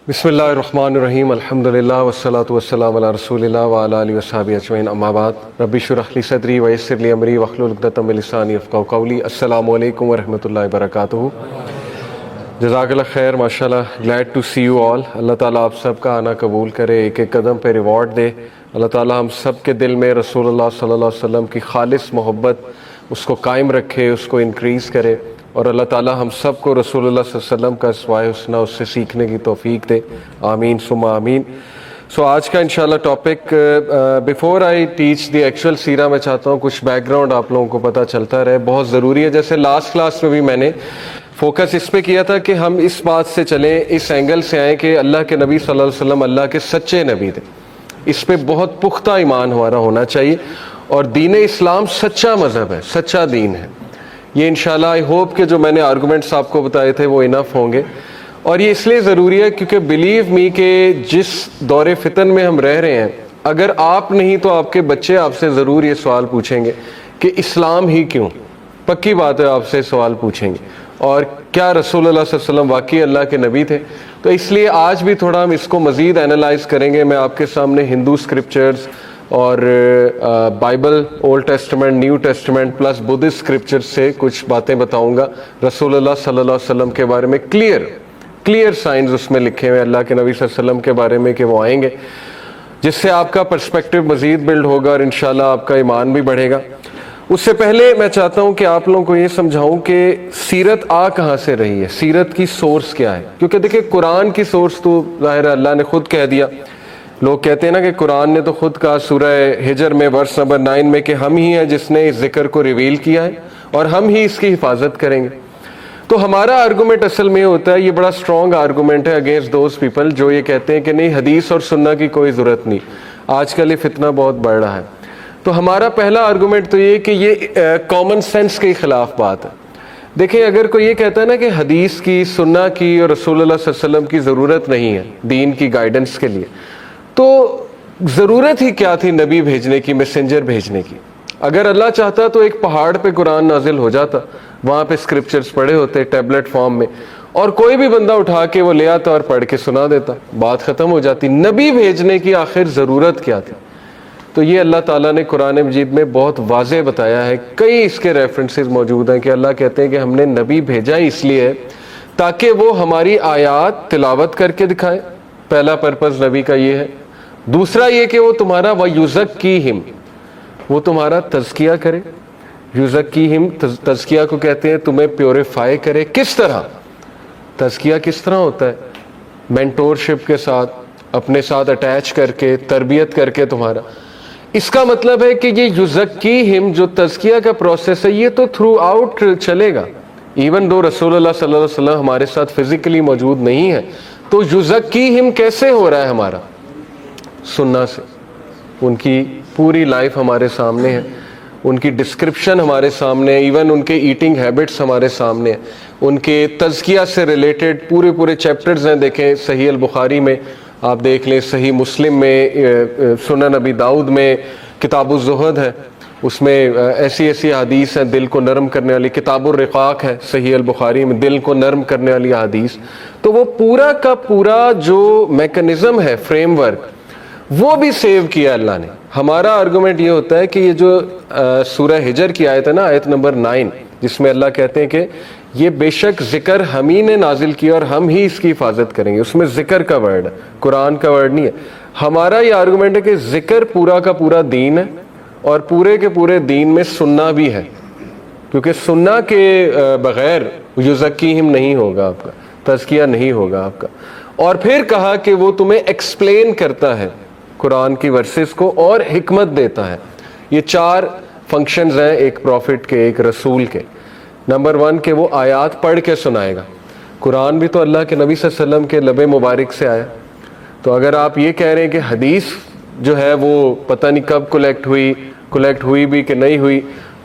بسم اللہ الرحمن الرحیم الحمدللہ والصلاة والسلام علی رسول اللہ وعلی آلہ وصحبہ اجمعین اما بعد رب اشرح لی صدری ویسر لی امری واحلل عقدۃ من لسانی یفقہوا قولی. السلام علیکم ورحمۃ اللہ وبرکاتہ. جزاک اللہ خیر. ماشاءاللہ glad to see you all. اللہ تعالیٰ آپ سب کا آنا قبول کرے, ایک ایک قدم پہ ریوارڈ دے. اللہ تعالیٰ ہم سب کے دل میں رسول اللہ صلی اللہ علیہ وسلم کی خالص محبت اس کو قائم رکھے, اس کو انکریز کرے, اور اللہ تعالیٰ ہم سب کو رسول اللہ صلی اللہ علیہ وسلم کا اسوائے حسنہ اس سے سیکھنے کی توفیق دے. آمین ثم آمین. سو آج کا انشاءاللہ topic, before I teach the actual سیرہ, میں چاہتا ہوں کچھ بیک گراؤنڈ آپ لوگوں کو پتہ چلتا رہے, بہت ضروری ہے. جیسے لاسٹ کلاس میں بھی میں نے فوکس اس پہ کیا تھا کہ ہم اس بات سے چلیں, اس اینگل سے آئیں کہ اللہ کے نبی صلی اللہ علیہ وسلم اللہ کے سچے نبی تھے. اس پہ بہت پختہ ایمان ہمارا ہونا چاہیے, اور دین اسلام سچا مذہب ہے, سچا دین ہے. یہ انشاءاللہ آئی ہوپ کہ جو میں نے آرگومنٹس آپ کو بتائے تھے وہ انف ہوں گے. اور یہ اس لیے ضروری ہے کیونکہ بلیو می کہ جس دور فتن میں ہم رہ رہے ہیں, اگر آپ نہیں تو آپ کے بچے آپ سے ضرور یہ سوال پوچھیں گے کہ اسلام ہی کیوں. پکی بات ہے, آپ سے سوال پوچھیں گے, اور کیا رسول اللہ صلی اللہ علیہ وسلم واقعی اللہ کے نبی تھے. تو اس لیے آج بھی تھوڑا ہم اس کو مزید اینالائز کریں گے. میں آپ کے سامنے ہندو اسکرپچرز اور Bible, old testament, new testament plus Buddhist scripture سے کچھ باتیں بتاؤں گا رسول اللہ صلی اللہ علیہ وسلم کے بارے میں. کلیئر سائنز اس میں لکھے ہوئے اللہ کے نبی صلی اللہ علیہ وسلم کے بارے میں کہ وہ آئیں گے, جس سے آپ کا پرسپیکٹو مزید بلڈ ہوگا اور انشاءاللہ آپ کا ایمان بھی بڑھے گا. اس سے پہلے میں چاہتا ہوں کہ آپ لوگوں کو یہ سمجھاؤں کہ سیرت کہاں سے رہی ہے, سیرت کی سورس کیا ہے. کیونکہ دیکھیں قرآن کی سورس تو ظاہر ہے اللہ نے خود کہہ دیا. لوگ کہتے ہیں نا کہ قرآن نے تو خود کہا سورہ ہجر میں ورس نمبر 9 میں کہ ہم ہی ہیں جس نے اس ذکر کو ریویل کیا ہے اور ہم ہی اس کی حفاظت کریں گے. تو ہمارا آرگومنٹ اصل میں ہوتا ہے, یہ بڑا اسٹرانگ آرگومنٹ ہے اگینسٹ دوز پیپل جو یہ کہتے ہیں کہ نہیں حدیث اور سنہ کی کوئی ضرورت نہیں. آج کل یہ فتنہ بہت بڑھ رہا ہے. تو ہمارا پہلا آرگومنٹ تو یہ کہ یہ کامن سینس کے خلاف بات ہے. دیکھیں اگر کوئی یہ کہتا ہے نا کہ حدیث کی, سنہ کی اور رسول اللہ صلی اللہ علیہ وسلم کی ضرورت نہیں ہے دین کی گائیڈنس کے لیے, تو ضرورت ہی کیا تھی نبی بھیجنے کی, میسنجر بھیجنے کی. اگر اللہ چاہتا تو ایک پہاڑ پہ قرآن نازل ہو جاتا, وہاں پہ اسکرپچرز پڑھے ہوتے ٹیبلٹ فارم میں, اور کوئی بھی بندہ اٹھا کے وہ لے آتا اور پڑھ کے سنا دیتا, بات ختم ہو جاتی. نبی بھیجنے کی آخر ضرورت کیا تھی؟ تو یہ اللہ تعالیٰ نے قرآن مجید میں بہت واضح بتایا ہے. کئی اس کے ریفرنسز موجود ہیں کہ اللہ کہتے ہیں کہ ہم نے نبی بھیجا اس لیے تاکہ وہ ہماری آیات تلاوت کر کے دکھائے. پہلا پرپز نبی کا یہ ہے. دوسرا یہ کہ وہ تمہارا وَيُزَكِّيهِمْ, وہ تمہارا تزکیہ کرے. یوزکیہم, تزکیہ کو کہتے ہیں تمہیں پیوریفائی کرے. کس طرح تزکیہ کس طرح ہوتا ہے؟ مینٹورشپ کے ساتھ, اپنے ساتھ اٹیچ کر کے, تربیت کر کے تمہارا. اس کا مطلب ہے کہ یہ یوزکیہم جو تزکیہ کا پروسیس ہے یہ تو تھرو آؤٹ چلے گا. ایون دو رسول اللہ صلی اللہ علیہ وسلم ہمارے ساتھ فزیکلی موجود نہیں ہے, تو یوزکیہم کیسے ہو رہا ہے ہمارا؟ سننا سے. ان کی پوری لائف ہمارے سامنے ہے, ان کی ڈسکرپشن ہمارے سامنے ہے, ایون ان کے ایٹنگ ہیبٹس ہمارے سامنے ہیں, ان کے تزکیہ سے ریلیٹڈ پورے چیپٹرز ہیں. دیکھیں صحیح البخاری میں آپ دیکھ لیں, صحیح مسلم میں, سنن ابی داؤد میں, کتاب الزہد ہے, اس میں ایسی حدیث ہیں دل کو نرم کرنے والی. کتاب الرقاق ہے صحیح البخاری میں, دل کو نرم کرنے والی حدیث. تو وہ پورا کا پورا جو میکنزم ہے, فریم ورک, وہ بھی سیو کیا اللہ نے. ہمارا آرگومنٹ یہ ہوتا ہے کہ یہ جو سورہ ہجر کی آیت ہے نا, آیت نمبر 9, جس میں اللہ کہتے ہیں کہ یہ بے شک ذکر ہم ہی نے نازل کیا اور ہم ہی اس کی حفاظت کریں گے. اس میں ذکر کا ورڈ ہے, قرآن کا ورڈ نہیں ہے. ہمارا یہ آرگومنٹ ہے کہ ذکر پورا کا پورا دین ہے, اور پورے کے پورے دین میں سننا بھی ہے, کیونکہ سننا کے بغیر یزکیہم نہیں ہوگا آپ کا, تزکیہ نہیں ہوگا آپ کا. اور پھر کہا کہ وہ تمہیں ایکسپلین کرتا ہے قرآن کی ورسز کو اور حکمت دیتا ہے. یہ 4 فنکشنز ہیں ایک پروفٹ کے, ایک رسول کے. نمبر 1 کہ وہ آیات پڑھ کے سنائے گا. قرآن بھی تو اللہ کے نبی صلی اللہ علیہ وسلم کے لب مبارک سے آیا. تو اگر آپ یہ کہہ رہے ہیں کہ حدیث جو ہے وہ پتہ نہیں کب کولیکٹ ہوئی بھی کہ نہیں ہوئی,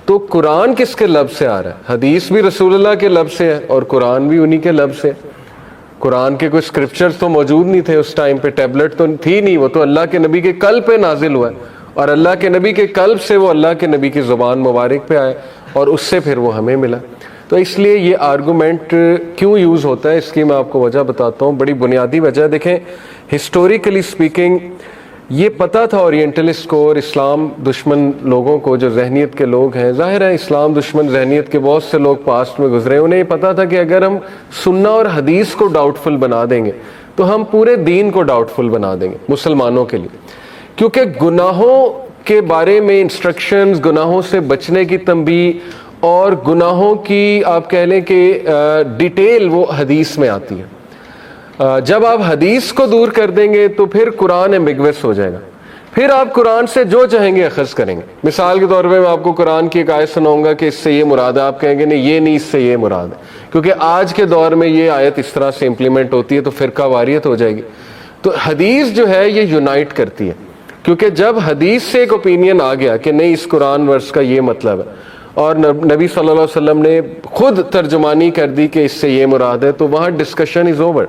تو قرآن کس کے لب سے آ رہا ہے؟ حدیث بھی رسول اللہ کے لب سے ہے اور قرآن بھی انہی کے لب سے. قرآن کے کوئی اسکرپچرز تو موجود نہیں تھے اس ٹائم پہ, ٹیبلٹ تو تھی نہیں, وہ تو اللہ کے نبی کے قلب پہ نازل ہوا ہے, اور اللہ کے نبی کے قلب سے وہ اللہ کے نبی کی زبان مبارک پہ آیا, اور اس سے پھر وہ ہمیں ملا. تو اس لیے یہ آرگومنٹ کیوں یوز ہوتا ہے اس کی میں آپ کو وجہ بتاتا ہوں. بڑی بنیادی وجہ دیکھیں, ہسٹوریکلی اسپیکنگ یہ پتہ تھا اورینٹلسٹ کو اور اسلام دشمن لوگوں کو, جو ذہنیت کے لوگ ہیں, ظاہر ہے اسلام دشمن ذہنیت کے بہت سے لوگ پاسٹ میں گزرے, انہیں یہ پتہ تھا کہ اگر ہم سنہ اور حدیث کو ڈاؤٹ فل بنا دیں گے تو ہم پورے دین کو ڈاؤٹ فل بنا دیں گے مسلمانوں کے لیے, کیونکہ گناہوں کے بارے میں انسٹرکشنز, گناہوں سے بچنے کی تنبیہ اور گناہوں کی آپ کہہ لیں کہ ڈیٹیل وہ حدیث میں آتی ہے. جب آپ حدیث کو دور کر دیں گے تو پھر قرآن ایمبیگوس ہو جائے گا, پھر آپ قرآن سے جو چاہیں گے اخذ کریں گے. مثال کے طور پہ میں آپ کو قرآن کی ایک آیت سناؤں گا کہ اس سے یہ مراد ہے, آپ کہیں گے نہیں یہ نہیں, اس سے یہ مراد ہے, کیونکہ آج کے دور میں یہ آیت اس طرح سے امپلیمنٹ ہوتی ہے تو فرقہ واریت ہو جائے گی. تو حدیث جو ہے یہ یونائٹ کرتی ہے, کیونکہ جب حدیث سے ایک اوپینین آ گیا کہ نہیں اس قرآن ورس کا یہ مطلب ہے اور نبی صلی اللہ علیہ وسلم نے خود ترجمانی کر دی کہ اس سے یہ مراد ہے, تو وہاں ڈسکشن از اوور,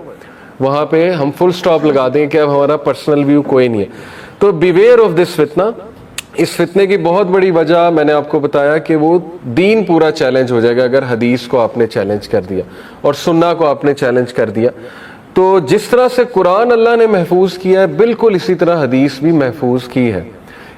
وہاں پہ ہم فل سٹاپ لگا دیں کہ اب ہمارا پرسنل ویو کوئی نہیں ہے. تو بیویئر آف دس فتنہ. اس فتنے کی بہت بڑی وجہ میں نے آپ کو بتایا کہ وہ دین پورا چیلنج ہو جائے گا اگر حدیث کو آپ نے چیلنج کر دیا اور سنہ کو آپ نے چیلنج کر دیا. تو جس طرح سے قرآن اللہ نے محفوظ کیا ہے بالکل اسی طرح حدیث بھی محفوظ کی ہے.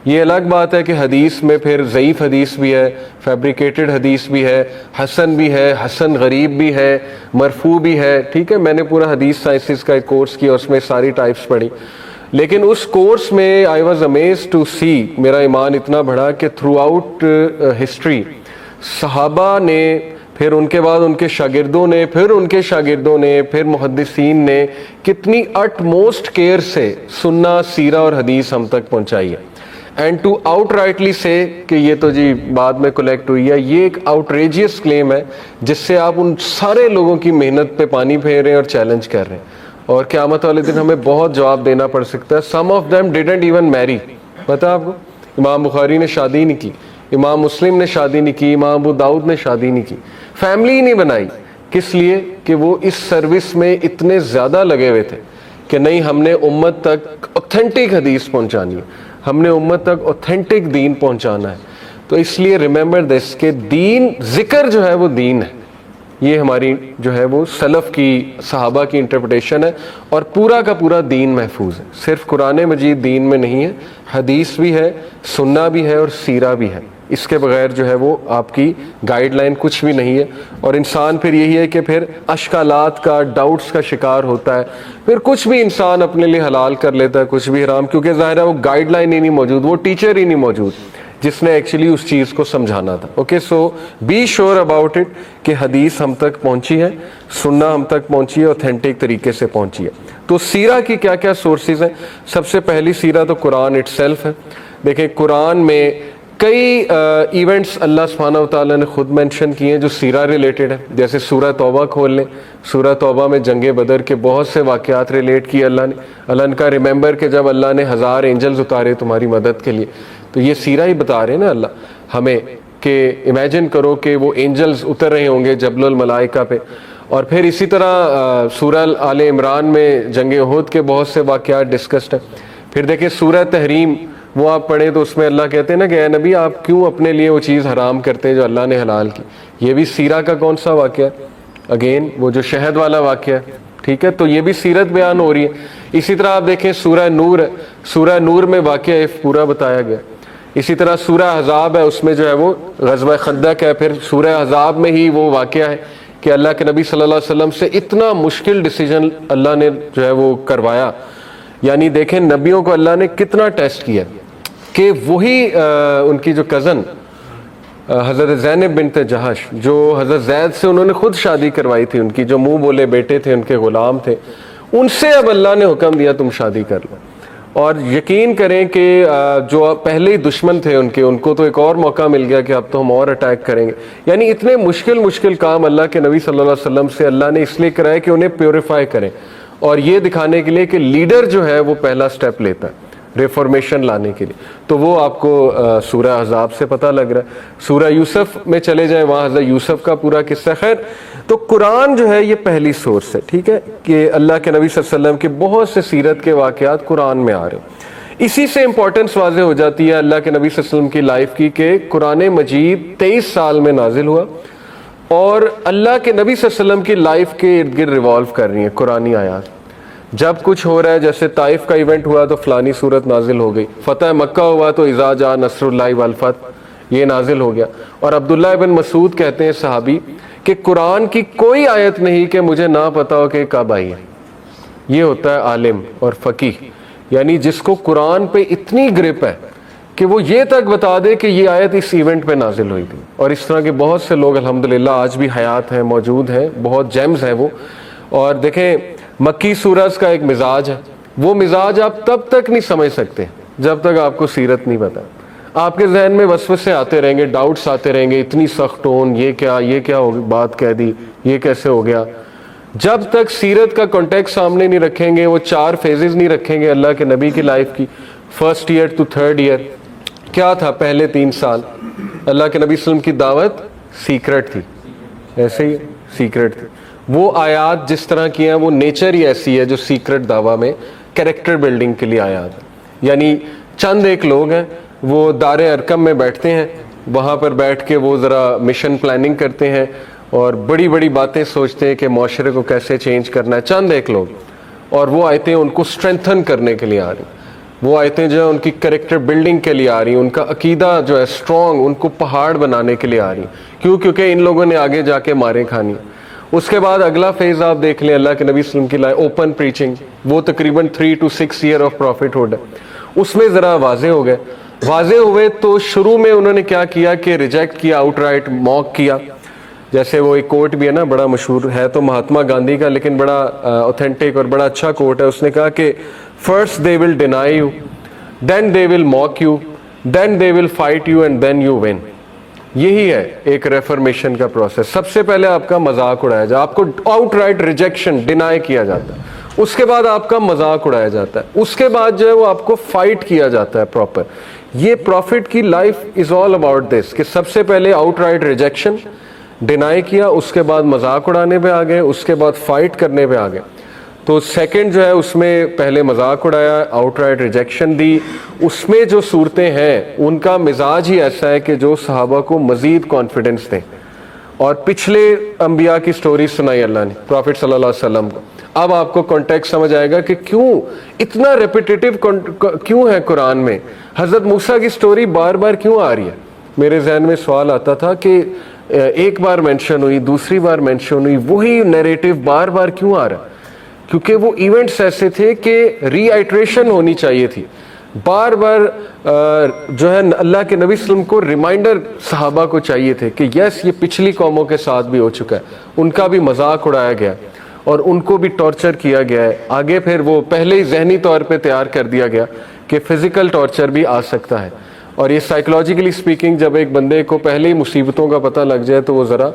یہ الگ بات ہے کہ حدیث میں پھر ضعیف حدیث بھی ہے, فیبریکیٹڈ حدیث بھی ہے, حسن بھی ہے, حسن غریب بھی ہے, مرفوع بھی ہے. ٹھیک ہے, میں نے پورا حدیث سائنسز کا ایک کورس کیا, اس میں ساری ٹائپس پڑھی, لیکن اس کورس میں آئی واز امیزڈ ٹو سی, میرا ایمان اتنا بڑھا کہ تھرو آؤٹ ہسٹری صحابہ نے, پھر ان کے بعد ان کے شاگردوں نے, پھر ان کے شاگردوں نے, پھر محدثین نے کتنی اٹ موسٹ کیئر سے سنہ, سیرہ اور حدیث ہم تک پہنچائی ہے. اینڈ ٹو آؤٹ رائٹلی سے کہ یہ تو جی بعد میں کلیکٹ ہوئی ہے, یہ ایک آؤٹریجیس کلیم ہے جس سے آپ ان سارے لوگوں کی محنت پہ پانی پھیر رہے ہیں اور چیلنج کر رہے ہیں, اور قیامت والے دن ہمیں بہت جواب دینا پڑ سکتا ہے. سم آف دیم ڈیڈنٹ ایون میری, پتہ آپ کو, امام بخاری نے شادی نہیں کی, امام مسلم نے شادی نہیں کی, امام ابو داؤد نے شادی نہیں کی, فیملی ہی نہیں بنائی. کس لیے؟ کہ وہ اس سروس میں اتنے زیادہ لگے ہوئے تھے کہ نہیں ہم نے امت تک اوتھینٹک حدیث پہنچانی ہے, ہم نے امت تک اوتھینٹک دین پہنچانا ہے. تو اس لیے ریممبر دس کہ دین, ذکر جو ہے وہ دین ہے. یہ ہماری جو ہے وہ سلف کی, صحابہ کی انٹرپریٹیشن ہے, اور پورا کا پورا دین محفوظ ہے. صرف قرآن مجید دین میں نہیں ہے, حدیث بھی ہے, سنہ بھی ہے اور سیرہ بھی ہے. اس کے بغیر جو ہے وہ آپ کی گائیڈ لائن کچھ بھی نہیں ہے. اور انسان پھر یہی ہے کہ پھر اشکالات کا, ڈاؤٹس کا شکار ہوتا ہے, پھر کچھ بھی انسان اپنے لیے حلال کر لیتا ہے, کچھ بھی حرام, کیونکہ ظاہر ہے وہ گائیڈ لائن ہی نہیں موجود, وہ ٹیچر ہی نہیں موجود جس نے ایکچولی اس چیز کو سمجھانا تھا. Okay, so be sure about it کہ حدیث ہم تک پہنچی ہے, سنہ ہم تک پہنچی ہے, اوتھینٹک طریقے سے پہنچی ہے. تو سیرہ کی کیا کیا سورسز ہیں؟ سب سے پہلی سیرہ تو قرآن اٹ سیلف ہے. دیکھیں قرآن میں کئی ایونٹس اللہ سبحانہ و تعالیٰ نے خود مینشن کیے ہیں جو سیرہ ریلیٹڈ ہے. جیسے سورہ توبہ کھول لیں, سورہ توبہ میں جنگ بدر کے بہت سے واقعات ریلیٹ کیے اللہ نے. اللہ نے کہا ریممبر کہ جب اللہ نے 1000 اینجلز اتارے تمہاری مدد کے لیے, تو یہ سیرہ ہی بتا رہے ہیں نا اللہ ہمیں کہ امیجن کرو کہ وہ اینجلز اتر رہے ہوں گے جبل الملائکہ پہ. اور پھر اسی طرح سورہ آل عمران میں جنگ احد کے بہت سے واقعات ڈسکسڈ ہیں. پھر دیکھیں سورہ تحریم, وہ آپ پڑھیں تو اس میں اللہ کہتے ہیں نا کہ اے نبی آپ کیوں اپنے لیے وہ چیز حرام کرتے ہیں جو اللہ نے حلال کی. یہ بھی سیرہ کا کون سا واقعہ ہے؟ اگین وہ جو شہد والا واقعہ ہے. ٹھیک ہے, تو یہ بھی سیرت بیان ہو رہی ہے. اسی طرح آپ دیکھیں سورہ نور ہے, سورہ نور میں واقعہ پورا بتایا گیا. اسی طرح سورہ احزاب ہے, اس میں جو ہے وہ غزوہ خندق ہے. پھر سورہ احزاب میں ہی وہ واقعہ ہے کہ اللہ کے نبی صلی اللہ علیہ وسلم سے اتنا مشکل ڈیسیجن اللہ نے جو ہے وہ کروایا. یعنی دیکھیں نبیوں کو اللہ نے کتنا ٹیسٹ کیا کہ وہی ان کی جو کزن حضرت زینب بنت جہش, جو حضرت زید سے انہوں نے خود شادی کروائی تھی, ان کی جو منہ بولے بیٹے تھے, ان کے غلام تھے, ان سے اب اللہ نے حکم دیا تم شادی کر لو. اور یقین کریں کہ جو پہلے ہی دشمن تھے ان کو تو ایک اور موقع مل گیا کہ اب تو ہم اور اٹیک کریں گے. یعنی اتنے مشکل کام اللہ کے نبی صلی اللہ علیہ وسلم سے اللہ نے اس لیے کرائے کہ انہیں پیوریفائی کریں, اور یہ دکھانے کے لیے کہ لیڈر جو ہے وہ پہلا سٹیپ لیتا ہے ریفارمیشن لانے کے لیے. تو وہ آپ کو سورہ احزاب سے پتہ لگ رہا ہے. سورہ یوسف میں چلے جائیں, وہاں حضرت یوسف کا پورا قصہ. خیر, تو قرآن جو ہے یہ پہلی سورس ہے. ٹھیک ہے, کہ اللہ کے نبی صلی اللہ علیہ وسلم کے بہت سے سیرت کے واقعات قرآن میں آ رہے ہیں. اسی سے امپورٹنس واضح ہو جاتی ہے اللہ کے نبی صلی اللہ علیہ وسلم کی لائف کی کہ قرآن مجید 23 سال میں نازل ہوا, اور اللہ کے نبی صلی اللہ علیہ وسلم کی لائف کے ارد گرد ریوالو کر رہی ہیں قرآنی آیات. جب کچھ ہو رہا ہے، جیسے طائف کا ایونٹ ہوا تو فلانی صورت نازل ہو گئی، فتح مکہ ہوا تو اذا جاء نصر اللہ والفتح یہ نازل ہو گیا. اور عبداللہ ابن مسعود کہتے ہیں صحابی کہ قرآن کی کوئی آیت نہیں کہ مجھے نہ پتا ہو کہ کب آئی ہے. یہ ہوتا ہے عالم اور فقیہ، یعنی جس کو قرآن پہ اتنی گرپ ہے کہ وہ یہ تک بتا دے کہ یہ آیت اس ایونٹ پہ نازل ہوئی تھی. اور اس طرح کے بہت سے لوگ الحمدللہ آج بھی حیات ہیں، موجود ہیں، بہت جیمز ہیں وہ. اور دیکھیں مکی سورج کا ایک مزاج ہے، وہ مزاج آپ تب تک نہیں سمجھ سکتے جب تک آپ کو سیرت نہیں پتا. آپ کے ذہن میں وسوسے آتے رہیں گے، ڈاؤٹس آتے رہیں گے، اتنی سخت ٹون، یہ کیا ہو بات کہہ دی، یہ کیسے ہو گیا. جب تک سیرت کا کانٹیکٹ سامنے نہیں رکھیں گے، وہ 4 فیزز نہیں رکھیں گے اللہ کے نبی کی لائف کی، first year to third year. کیا تھا پہلے 3 سال؟ اللہ کے نبی صلی اللہ علیہ وسلم کی دعوت سیکرٹ تھی، ایسے ہی سیکرٹ تھی. وہ آیات جس طرح کی ہیں وہ نیچر ہی ایسی ہے جو سیکرٹ دعویٰ میں کریکٹر بلڈنگ کے لیے آیات ہے. یعنی چند ایک لوگ ہیں، وہ دار ارکم میں بیٹھتے ہیں، وہاں پر بیٹھ کے وہ ذرا مشن پلاننگ کرتے ہیں اور بڑی بڑی باتیں سوچتے ہیں کہ معاشرے کو کیسے چینج کرنا ہے. چند ایک لوگ، اور وہ آیتیں ان کو اسٹرینتھن کرنے کے لیے آ رہی، وہ آیتیں جو ہے ان کی کریکٹر بلڈنگ کے لیے آ رہی ہیں، ان کا عقیدہ جو ہے اسٹرانگ، ان کو پہاڑ بنانے کے لیے آ رہی ہیں. کیونکہ ان لوگوں نے آگے جا کے ماریں کھانی. اس کے بعد اگلا فیز آپ دیکھ لیں اللہ کے نبی صلی اللہ علیہ وسلم کی لائف، اوپن پریچنگ، وہ تقریباً 3 to 6 ایئر آف پروفٹ ہوڈ ہے. اس میں ذرا واضح ہوئے تو شروع میں انہوں نے کیا کیا کہ ریجیکٹ کیا، آؤٹ رائٹ موک کیا. جیسے وہ ایک کوٹ بھی ہے نا، بڑا مشہور ہے تو مہاتما گاندھی کا، لیکن بڑا اوتھینٹک اور بڑا اچھا کوٹ ہے. اس نے کہا کہ first they will deny you, then they will mock you, then they will fight you and then you win. یہی ہے ایک ریفرمیشن کا پروسیس. سب سے پہلے آپ کا مذاق اڑایا جائے، آپ کو آؤٹ رائٹ ریجیکشن، ڈینائی کیا جاتا ہے. اس کے بعد آپ کا مذاق اڑایا جاتا ہے. اس کے بعد جو ہے وہ آپ کو فائٹ کیا جاتا ہے پراپر. یہ پروفٹ کی life is all about this کہ سب سے پہلے آؤٹ رائٹ ریجیکشن، ڈینائی کیا، اس کے بعد مذاق اڑانے پہ آ گئے، اس کے بعد فائٹ کرنے پہ آ گئے. تو سیکنڈ جو ہے اس میں پہلے مذاق اڑایا، آؤٹ رائٹ ریجیکشن دی. اس میں جو صورتیں ہیں ان کا مزاج ہی ایسا ہے کہ جو صحابہ کو مزید کانفیڈنس دیں. اور پچھلے انبیاء کی سٹوری سنائی اللہ نے پروفٹ صلی اللہ علیہ وسلم کو. اب آپ کو کانٹیکٹ سمجھ آئے گا کہ کیوں اتنا ریپیٹیٹیو کیوں ہے قرآن میں. حضرت موسیٰ کی سٹوری بار بار کیوں آ رہی ہے؟ میرے ذہن میں سوال آتا تھا کہ ایک بار مینشن ہوئی، دوسری بار مینشن ہوئی، وہی نیریٹو بار بار کیوں آ رہا ہے؟ کیونکہ وہ ایونٹس ایسے تھے کہ ری آئٹریشن ہونی چاہیے تھی. بار بار جو ہے اللہ کے نبی صلی اللہ علیہ وسلم کو ریمائنڈر صحابہ کو چاہیے تھے کہ یس یہ پچھلی قوموں کے ساتھ بھی ہو چکا ہے، ان کا بھی مذاق اڑایا گیا اور ان کو بھی ٹارچر کیا گیا ہے. آگے پھر وہ پہلے ہی ذہنی طور پہ تیار کر دیا گیا کہ فزیکل ٹارچر بھی آ سکتا ہے. اور یہ سائیکولوجیکلی سپیکنگ جب ایک بندے کو پہلے ہی مصیبتوں کا پتہ لگ جائے تو وہ ذرا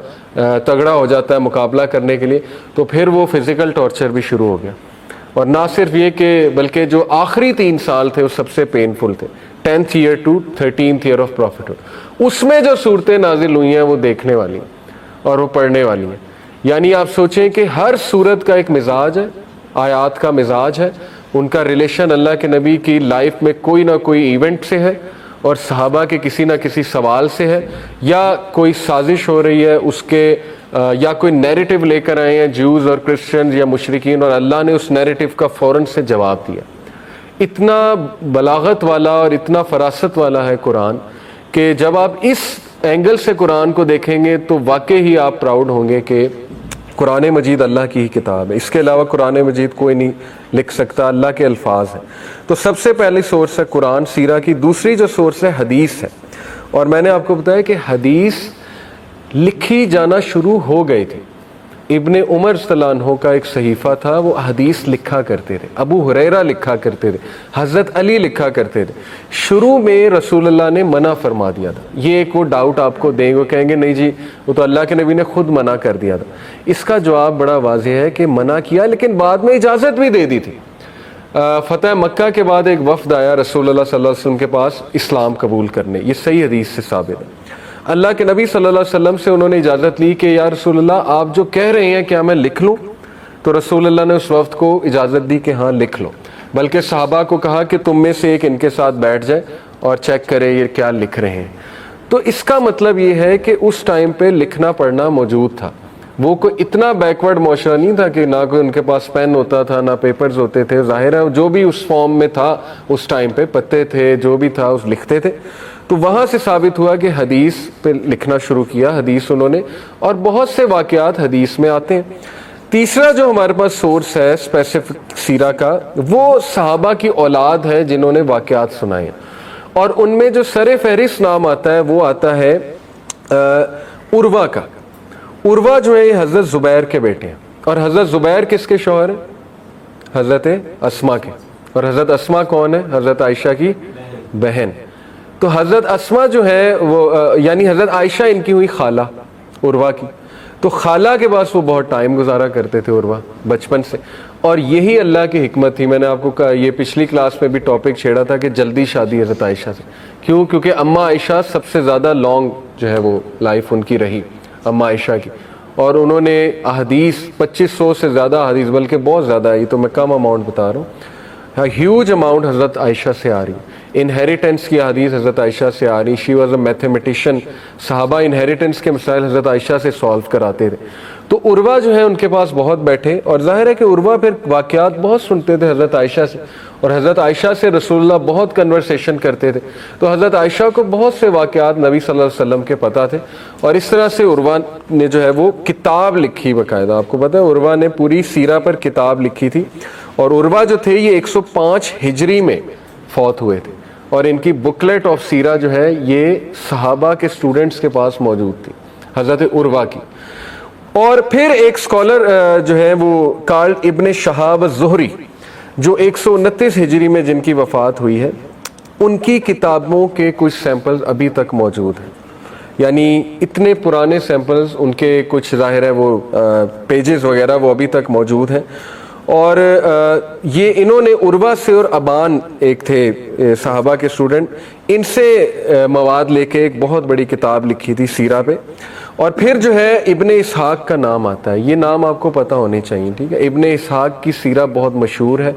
تگڑا ہو جاتا ہے مقابلہ کرنے کے لیے. تو پھر وہ فزیکل ٹارچر بھی شروع ہو گیا. اور نہ صرف یہ کہ بلکہ جو آخری 3 سال تھے وہ سب سے پینفل تھے، 10th year to 13th year of prophethood. اس میں جو صورتیں نازل ہوئی ہیں وہ دیکھنے والی ہیں اور وہ پڑھنے والی ہیں. یعنی آپ سوچیں کہ ہر صورت کا ایک مزاج ہے، آیات کا مزاج ہے، ان کا ریلیشن اللہ کے نبی کی لائف میں کوئی نہ کوئی ایونٹ سے ہے اور صحابہ کے کسی نہ کسی سوال سے ہے، یا کوئی سازش ہو رہی ہے اس کے، یا کوئی نیریٹو لے کر آئے ہیں جیوز اور کرسچنز یا مشرکین اور اللہ نے اس نیریٹو کا فوراً سے جواب دیا. اتنا بلاغت والا اور اتنا فراست والا ہے قرآن کہ جب آپ اس اینگل سے قرآن کو دیکھیں گے تو واقعی ہی آپ پراؤڈ ہوں گے کہ قرآن مجید اللہ کی ہی کتاب ہے. اس کے علاوہ قرآن مجید کوئی نہیں لکھ سکتا، اللہ کے الفاظ ہیں. تو سب سے پہلی سورس ہے قرآن سیرہ کی. دوسری جو سورس ہے حدیث ہے. اور میں نے آپ کو بتایا کہ حدیث لکھی جانا شروع ہو گئی تھی. ابن عمر رضی اللہ عنہ کا ایک صحیفہ تھا، وہ حدیث لکھا کرتے تھے. ابو ہریرہ لکھا کرتے تھے، حضرت علی لکھا کرتے تھے. شروع میں رسول اللہ نے منع فرما دیا تھا. یہ ایک وہ ڈاؤٹ آپ کو دیں گے، کہیں گے نہیں جی وہ تو اللہ کے نبی نے خود منع کر دیا تھا. اس کا جواب بڑا واضح ہے کہ منع کیا لیکن بعد میں اجازت بھی دے دی تھی. فتح مکہ کے بعد ایک وفد آیا رسول اللہ صلی اللہ علیہ وسلم کے پاس اسلام قبول کرنے. یہ صحیح حدیث سے ثابت ہے. اللہ کے نبی صلی اللہ علیہ وسلم سے انہوں نے اجازت لی کہ یا رسول اللہ آپ جو کہہ رہے ہیں کیا میں لکھ لوں؟ تو رسول اللہ نے اس وفد کو اجازت دی کہ ہاں لکھ لو. بلکہ صحابہ کو کہا کہ تم میں سے ایک ان کے ساتھ بیٹھ جائے اور چیک کرے یہ کیا لکھ رہے ہیں. تو اس کا مطلب یہ ہے کہ اس ٹائم پہ لکھنا پڑھنا موجود تھا. وہ کوئی اتنا بیکورڈ معاشرہ نہیں تھا کہ نہ کوئی ان کے پاس پین ہوتا تھا نہ پیپرز ہوتے تھے. ظاہر ہے جو بھی اس فارم میں تھا اس ٹائم پہ پتے تھے, جو بھی تھا اس لکھتے تھے. تو وہاں سے ثابت ہوا کہ حدیث پہ لکھنا شروع کیا, حدیث انہوں نے, اور بہت سے واقعات حدیث میں آتے ہیں. تیسرا جو ہمارے پاس سورس ہے اسپیسیفک سیرہ کا, وہ صحابہ کی اولاد ہے جنہوں نے واقعات سنائے, اور ان میں جو سر فہرست نام آتا ہے وہ آتا ہے عروہ کا. عروہ جو ہے یہ حضرت زبیر کے بیٹے ہیں, اور حضرت زبیر کس کے شوہر ہیں؟ حضرت اسما کے. اور حضرت اسما کون ہے؟ حضرت عائشہ کی بہن. تو حضرت اسما جو ہے وہ یعنی حضرت عائشہ ان کی ہوئی خالہ عروہ کی. تو خالہ کے پاس وہ بہت ٹائم گزارا کرتے تھے عروہ بچپن سے, اور یہی اللہ کی حکمت تھی. میں نے آپ کو کہا, یہ پچھلی کلاس میں بھی ٹاپک چھیڑا تھا کہ جلدی شادی حضرت عائشہ سے. کیوں؟ کیونکہ اماں عائشہ سب سے زیادہ لانگ جو ہے وہ لائف ان کی رہی, اماں عائشہ کی, اور انہوں نے احادیث 2500 سے زیادہ احادیث, بلکہ بہت زیادہ ہے, یہ تو میں کم اماؤنٹ بتا رہا ہوں, ہیوج اماؤنٹ حضرت عائشہ سے آ رہی. انہیریٹنس کی حدیث حضرت عائشہ سے آ رہی. She was a mathematician. صحابہ انہیریٹنس کے مسائل حضرت عائشہ سے سالو کراتے تھے. تو عروہ جو ہے ان کے پاس بہت بیٹھے, اور ظاہر ہے کہ عروہ پھر واقعات بہت سنتے تھے حضرت عائشہ سے, اور حضرت عائشہ سے رسول اللہ بہت کنورسیشن کرتے تھے. تو حضرت عائشہ کو بہت سے واقعات نبی صلی اللہ علیہ وسلم کے پتہ تھے, اور اس طرح سے عروہ نے جو ہے وہ کتاب لکھی باقاعدہ. آپ کو پتہ ہے عروہ نے پوری سیرہ پر کتاب لکھی تھی, اور عروہ جو تھے یہ 105 ہجری میں فوت ہوئے تھے, اور ان کی بکلیٹ آف سیرہ جو ہے یہ صحابہ کے اسٹوڈنٹس کے پاس موجود تھی, حضرت عروہ کی. اور پھر ایک اسکالر جو ہے وہ کارل ابن شہاب الزہری, جو 129 ہجری میں جن کی وفات ہوئی ہے, ان کی کتابوں کے کچھ سیمپلز ابھی تک موجود ہیں. یعنی اتنے پرانے سیمپلز ان کے, کچھ ظاہر ہے وہ پیجز وغیرہ وہ ابھی تک موجود ہیں. اور یہ انہوں نے عروہ سے, اور ابان ایک تھے صحابہ کے اسٹوڈنٹ, ان سے مواد لے کے ایک بہت بڑی کتاب لکھی تھی سیرہ پہ. اور پھر جو ہے ابن اسحاق کا نام آتا ہے, یہ نام آپ کو پتہ ہونے چاہیے, ٹھیک ہے. ابن اسحاق کی سیرہ بہت مشہور ہے,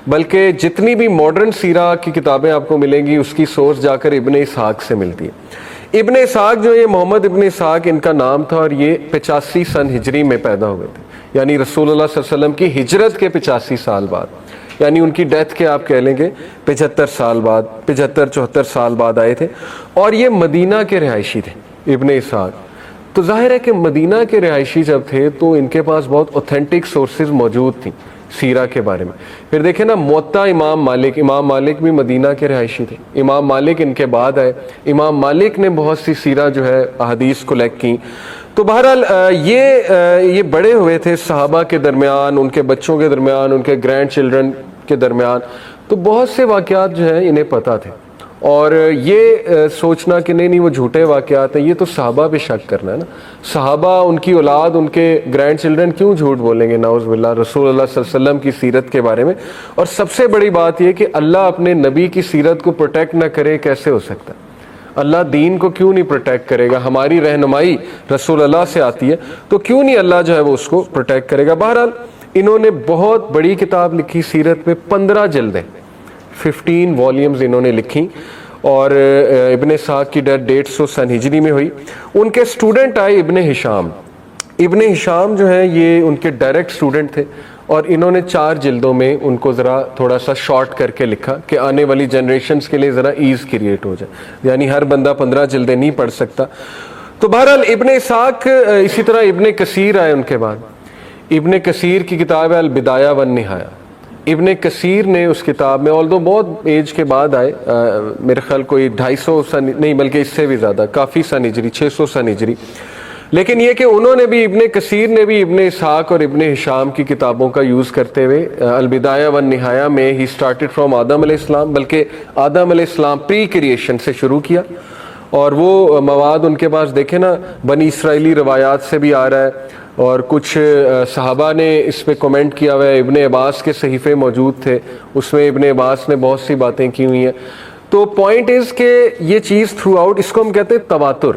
بلکہ جتنی بھی ماڈرن سیرہ کی کتابیں آپ کو ملیں گی اس کی سورس جا کر ابن اسحاق سے ملتی ہے. ابن اسحاق جو یہ محمد ابن اسحاق ان کا نام تھا, اور یہ 85 سن ہجری میں پیدا ہوئے تھے, یعنی رسول اللہ صلی اللہ علیہ وسلم کی ہجرت کے 85 سال بعد, یعنی ان کی ڈیتھ کے آپ کہہ لیں گے 75 سال بعد, 75-74 سال بعد آئے تھے. اور یہ مدینہ کے رہائشی تھے ابن اسحاق. تو ظاہر ہے کہ مدینہ کے رہائشی جب تھے تو ان کے پاس بہت اوتھینٹک سورسز موجود تھیں سیرہ کے بارے میں. پھر دیکھیں نا, موطا امام مالک بھی مدینہ کے رہائشی تھے. امام مالک ان کے بعد آئے, امام مالک نے بہت سی سیرہ جو ہے احادیث کلیکٹ کی. تو بہرحال یہ بڑے ہوئے تھے صحابہ کے درمیان, ان کے بچوں کے درمیان, ان کے گرینڈ چلڈرن کے درمیان. تو بہت سے واقعات جو ہیں انہیں پتہ تھے, اور یہ سوچنا کہ نہیں وہ جھوٹے واقعات ہیں, یہ تو صحابہ پہ شک کرنا ہے نا. صحابہ, ان کی اولاد, ان کے گرینڈ چلڈرن کیوں جھوٹ بولیں گے نعوذ باللہ رسول اللہ صلی اللہ علیہ وسلم کی سیرت کے بارے میں. اور سب سے بڑی بات یہ کہ اللہ اپنے نبی کی سیرت کو پروٹیکٹ نہ کرے, کیسے ہو سکتا ہے؟ اللہ دین کو کیوں نہیں پروٹیکٹ کرے گا؟ ہماری رہنمائی رسول اللہ سے آتی ہے, تو کیوں نہیں اللہ جو ہے وہ اس کو پروٹیکٹ کرے گا. بہرحال انہوں نے بہت بڑی کتاب لکھی سیرت میں, 15 جلدیں, 15 والیومز انہوں نے لکھی. اور ابن اسحاق کی ڈیتھ 150 سن ہجری میں ہوئی. ان کے اسٹوڈنٹ آئے ابن ہشام. ابن ہشام جو ہے یہ ان کے ڈائریکٹ اسٹوڈنٹ تھے, اور انہوں نے 4 جلدوں میں ان کو ذرا تھوڑا سا شارٹ کر کے لکھا کہ آنے والی جنریشنز کے لیے ذرا ایز کریٹ ہو جائے, یعنی ہر بندہ 15 جلدیں نہیں پڑھ سکتا. تو بہرحال ابن اسحاق, اسی طرح ابن کثیر آئے ان کے بعد. ابن کثیر کی کتاب ہے البدایہ والنہایہ. ابن کثیر نے اس کتاب میں, آلدو بہت ایج کے بعد آئے, میرے خیال کوئی 250 سن نہیں بلکہ اس سے بھی زیادہ, کافی سن ہجری, 600 سن ہجری. لیکن یہ کہ انہوں نے بھی, ابن کثیر نے بھی ابن اسحاق اور ابن ہشام کی کتابوں کا یوز کرتے ہوئے البدایہ والنہایہ میں ہی اسٹارٹڈ فرام آدم علیہ السلام, بلکہ آدم علیہ السلام پری کریشن سے شروع کیا. اور وہ مواد ان کے پاس دیکھیں نا, بنی اسرائیلی روایات سے بھی آ رہا ہے, اور کچھ صحابہ نے اس پہ کمنٹ کیا ہوا ہے. ابن عباس کے صحیفے موجود تھے, اس میں ابن عباس نے بہت سی باتیں کی ہوئی ہیں. تو پوائنٹ از کہ یہ چیز تھرو آؤٹ, اس کو ہم کہتے ہیں تواتر.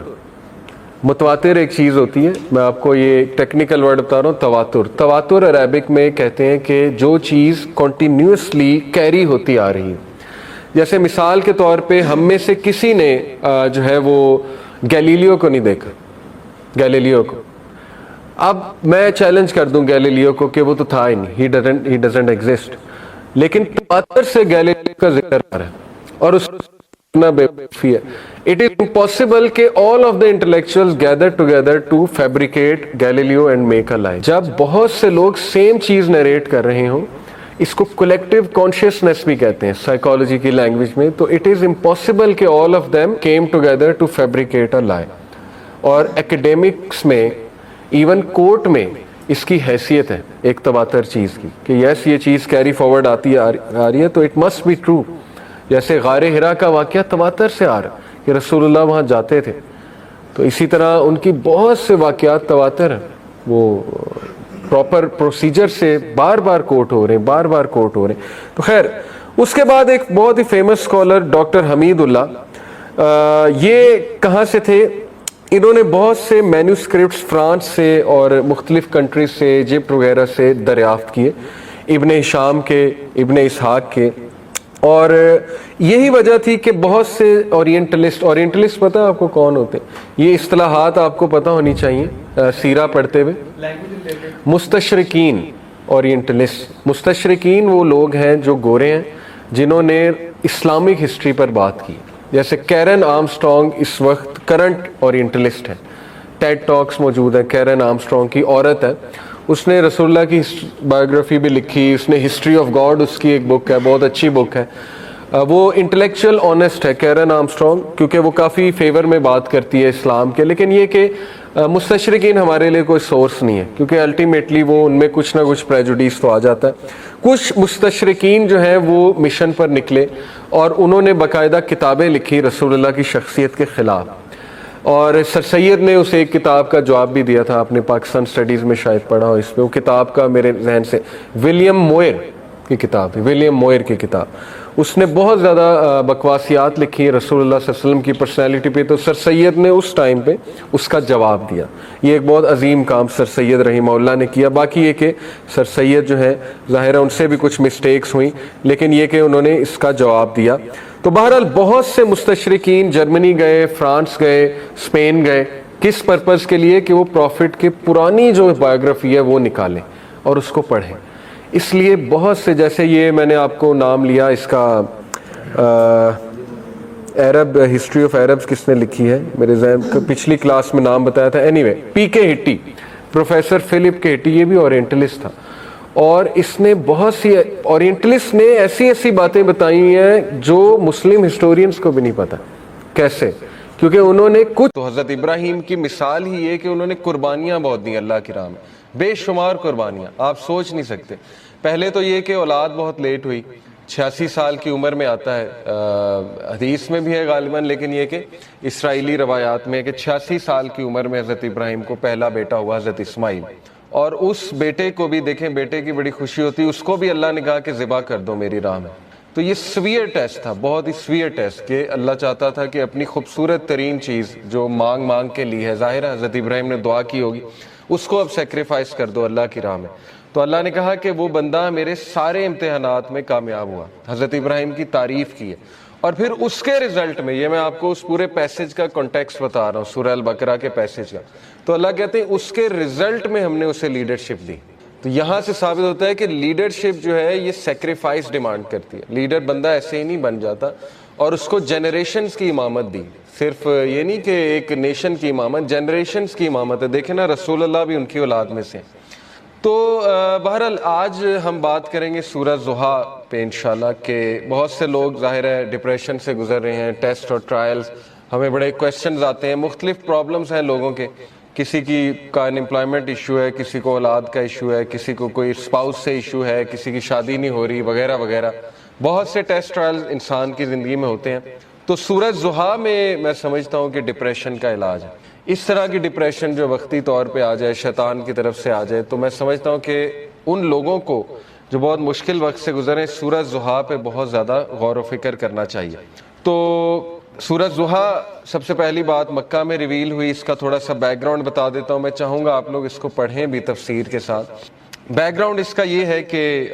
متواتر ایک چیز ہوتی ہے, میں آپ کو یہ ٹیکنیکل ورڈ بتا رہا ہوں, تواتر. عربک میں کہتے ہیں کہ جو چیز کنٹینیوسلی کیری ہوتی آ رہی ہے, جیسے مثال کے طور پہ ہم میں سے کسی نے جو ہے وہ گیلیلیو کو نہیں دیکھا، گیلیلیو کو. اب میں چیلنج کر دوں گیلیلیو کو کہ وہ تو تھا ہی نہیں، ہی ڈزنٹ ایگزسٹ، لیکن تواتر سے گیلیلیو کا ذکر آ رہا ہے اور اس بے وقوفی ہے. It is impossible کہ all of the intellectuals gather together to fabricate Galileo and make a lie. جب بہت سے لوگ سیم چیز نریٹ کر رہے ہوں، اس کو کولیکٹیو کانشیسنس بھی کہتے ہیں سائیکالوجی کی لینگویج میں، تو اٹ از امپاسبل کہ all of them came together to fabricate a lie. اور ایکڈیمکس میں ایون کورٹ میں اس کی حیثیت ہے ایک تواتر چیز کی کہ یس یہ چیز کیری فارورڈ آتی آ رہی ہے تو اٹ مسٹ بی ٹرو. جیسے غار حرا کا واقعہ تواتر سے آ رہا کہ رسول اللہ وہاں جاتے تھے، تو اسی طرح ان کی بہت سے واقعات تواتر ہیں، وہ پراپر پروسیجر سے بار بار کوٹ ہو رہے ہیں، بار بار کوٹ ہو رہے ہیں. تو خیر اس کے بعد ایک بہت ہی فیمس اسکالر ڈاکٹر حمید اللہ، یہ کہاں سے تھے؟ انہوں نے بہت سے مینوسکرپٹس فرانس سے اور مختلف کنٹریز سے، ایجپٹ وغیرہ سے دریافت کیے، ابن ہشام کے، ابن اسحاق کے. اور یہی وجہ تھی کہ بہت سے اورینٹلسٹ پتہ آپ کو کون ہوتے ہیں؟ یہ اصطلاحات آپ کو پتہ ہونی چاہیے سیرہ پڑھتے ہوئے. مستشرقین، اورینٹلسٹ. مستشرقین وہ لوگ ہیں جو گورے ہیں جنہوں نے اسلامک ہسٹری پر بات کی. جیسے کیرن آرمسٹرانگ اس وقت کرنٹ اورینٹلسٹ ہے، ٹیڈ ٹاکس موجود ہیں. کیرن آرمسٹرانگ کی عورت ہے، اس نے رسول اللہ کی بایوگرافی بھی لکھی، اس نے ہسٹری آف گاڈ اس کی ایک بک ہے، بہت اچھی بک ہے. وہ انٹلیکچوئل آنیسٹ ہے کیرن آرمسٹرانگ، کیونکہ وہ کافی فیور میں بات کرتی ہے اسلام کے. لیکن یہ کہ مستشرقین ہمارے لیے کوئی سورس نہیں ہے، کیونکہ الٹیمیٹلی وہ ان میں کچھ نہ کچھ پریجوڈیس تو آ جاتا ہے. کچھ مستشرقین جو ہیں وہ مشن پر نکلے اور انہوں نے باقاعدہ کتابیں لکھی رسول اللہ کی شخصیت کے خلاف. اور سر سید نے اسے ایک کتاب کا جواب بھی دیا تھا، آپ نے پاکستان سٹڈیز میں شاید پڑھا ہو اس پہ. وہ کتاب کا میرے ذہن سے ولیم موئر کی کتاب ہے، ولیم موئر کی کتاب. اس نے بہت زیادہ بکواسیات لکھی ہیں رسول اللہ صلی اللہ علیہ وسلم کی پرسنالٹی پہ. تو سر سید نے اس ٹائم پہ اس کا جواب دیا. یہ ایک بہت عظیم کام سر سید رحمہ اللہ نے کیا. باقی یہ کہ سر سید جو ہے ظاہر ہے ان سے بھی کچھ مسٹیکس ہوئیں، لیکن یہ کہ انہوں نے اس کا جواب دیا. تو بہرحال بہت سے مستشرقین جرمنی گئے، فرانس گئے، اسپین گئے. کس پرپز کے لیے؟ کہ وہ پروفٹ کی پرانی جو بایوگرافی ہے وہ نکالیں اور اس کو پڑھیں. اس لیے بہت سے، جیسے یہ میں نے آپ کو نام لیا اس کا عرب ہسٹری آف عربز کس نے لکھی ہے، میرے ذہن پچھلی کلاس میں نام بتایا تھا. اینی وے پی کے ہٹی، پروفیسر فلپ کے ہٹی، یہ بھی اورینٹلسٹ تھا. اور اس نے بہت سی اورینٹلسٹ نے ایسی ایسی باتیں بتائی ہیں جو مسلم ہسٹورینز کو بھی نہیں پتہ. کیسے؟ کیونکہ انہوں نے کچھ، تو حضرت ابراہیم کی مثال ہی یہ کہ انہوں نے قربانیاں بہت دیں اللہ کی راہ میں، بے شمار قربانیاں، آپ سوچ نہیں سکتے. پہلے تو یہ کہ اولاد بہت لیٹ ہوئی، 86 سال کی عمر میں آتا ہے، حدیث میں بھی ہے غالباً، لیکن یہ کہ اسرائیلی روایات میں کہ 86 سال کی عمر میں حضرت ابراہیم کو پہلا بیٹا ہوا حضرت اسماعیل. اور اس بیٹے کو بھی دیکھیں، بیٹے کی بڑی خوشی ہوتی، اس کو بھی اللہ نے کہا کہ ذبح کر دو میری راہ میں. تو یہ سویئر ٹیسٹ تھا، بہت ہی سویئر ٹیسٹ، کہ اللہ چاہتا تھا کہ اپنی خوبصورت ترین چیز جو مانگ کے لی ہے، ظاہر ہے حضرت ابراہیم نے دعا کی ہوگی، اس کو اب سیکریفائس کر دو اللہ کی راہ میں. تو اللہ نے کہا کہ وہ بندہ میرے سارے امتحانات میں کامیاب ہوا. حضرت ابراہیم کی تعریف کی ہے. اور پھر اس کے رزلٹ میں، یہ میں آپ کو اس پورے پیسج کا کنٹیکسٹ بتا رہا ہوں، سورہ البقرہ کے پیسج کا. تو اللہ کہتے ہیں اس کے رزلٹ میں ہم نے اسے لیڈرشپ دی. تو یہاں سے ثابت ہوتا ہے کہ لیڈرشپ جو ہے یہ سیکریفائس ڈیمانڈ کرتی ہے. لیڈر بندہ ایسے ہی نہیں بن جاتا. اور اس کو جنریشنز کی امامت دی، صرف یہ نہیں کہ ایک نیشن کی امامت، جنریشنز کی امامت ہے. دیکھیں نا رسول اللہ بھی ان کی اولاد میں سے. تو بہرحال آج ہم بات کریں گے سورہ ضحیٰ پہ انشاءاللہ، کہ بہت سے لوگ ظاہر ہے ڈپریشن سے گزر رہے ہیں، ٹیسٹ اور ٹرائلز، ہمیں بڑے کویسچنز آتے ہیں، مختلف پرابلمز ہیں لوگوں کے. کسی کا انمپلائمنٹ ایشو ہے، کسی کو اولاد کا ایشو ہے، کسی کو کوئی اسپاؤس سے ایشو ہے، کسی کی شادی نہیں ہو رہی، وغیرہ وغیرہ. بہت سے ٹیسٹ ٹرائلز انسان کی زندگی میں ہوتے ہیں. تو سورہ ضحیٰ میں سمجھتا ہوں کہ ڈپریشن کا علاج ہے. اس طرح کی ڈپریشن جو وقتی طور پہ آ جائے، شیطان کی طرف سے آ جائے، تو میں سمجھتا ہوں کہ ان لوگوں کو جو بہت مشکل وقت سے گزرے، سورہ ضحیٰ پہ بہت زیادہ غور و فکر کرنا چاہیے. تو سورہ ضحیٰ سب سے پہلی بات مکہ میں ریویل ہوئی. اس کا تھوڑا سا بیک گراؤنڈ بتا دیتا ہوں. میں چاہوں گا آپ لوگ اس کو پڑھیں بھی تفسیر کے ساتھ. بیک گراؤنڈ اس کا یہ ہے کہ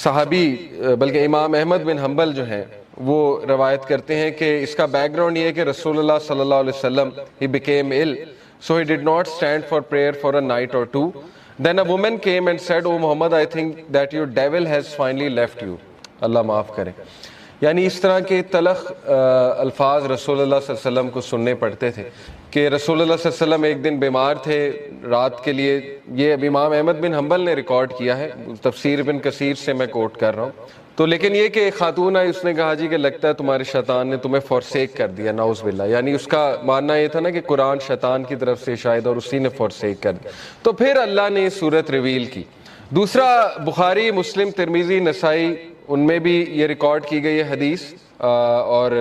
صحابی، بلکہ امام احمد بن حنبل جو ہیں وہ روایت کرتے ہیں کہ اس کا بیک گراؤنڈ یہ ہے کہ رسول اللہ صلی اللہ علیہ وسلم he became ill so he did not stand for prayer for a night or two. Then a woman came and said, "Oh Muhammad, I think that your devil has finally left you." اللہ معاف کرے. یعنی اس طرح کے تلخ الفاظ رسول اللہ صلی اللہ علیہ وسلم کو سننے پڑتے تھے کہ رسول اللہ صلی اللہ علیہ وسلم ایک دن بیمار تھے رات کے لیے. یہ اب امام احمد بن حنبل نے ریکارڈ کیا ہے, تفسیر ابن کثیر سے میں کوٹ کر رہا ہوں. تو لیکن یہ کہ ایک خاتون آئی, اس نے کہا جی کہ لگتا ہے تمہارے شیطان نے تمہیں فورسیک کر دیا, نعوذ باللہ. یعنی اس کا ماننا یہ تھا نا کہ قرآن شیطان کی طرف سے شاید اور اسی نے فورسیک کر دیا. تو پھر اللہ نے یہ صورت ریویل کی. دوسرا, بخاری, مسلم, ترمذی, نسائی, ان میں بھی یہ ریکارڈ کی گئی ہے حدیث, اور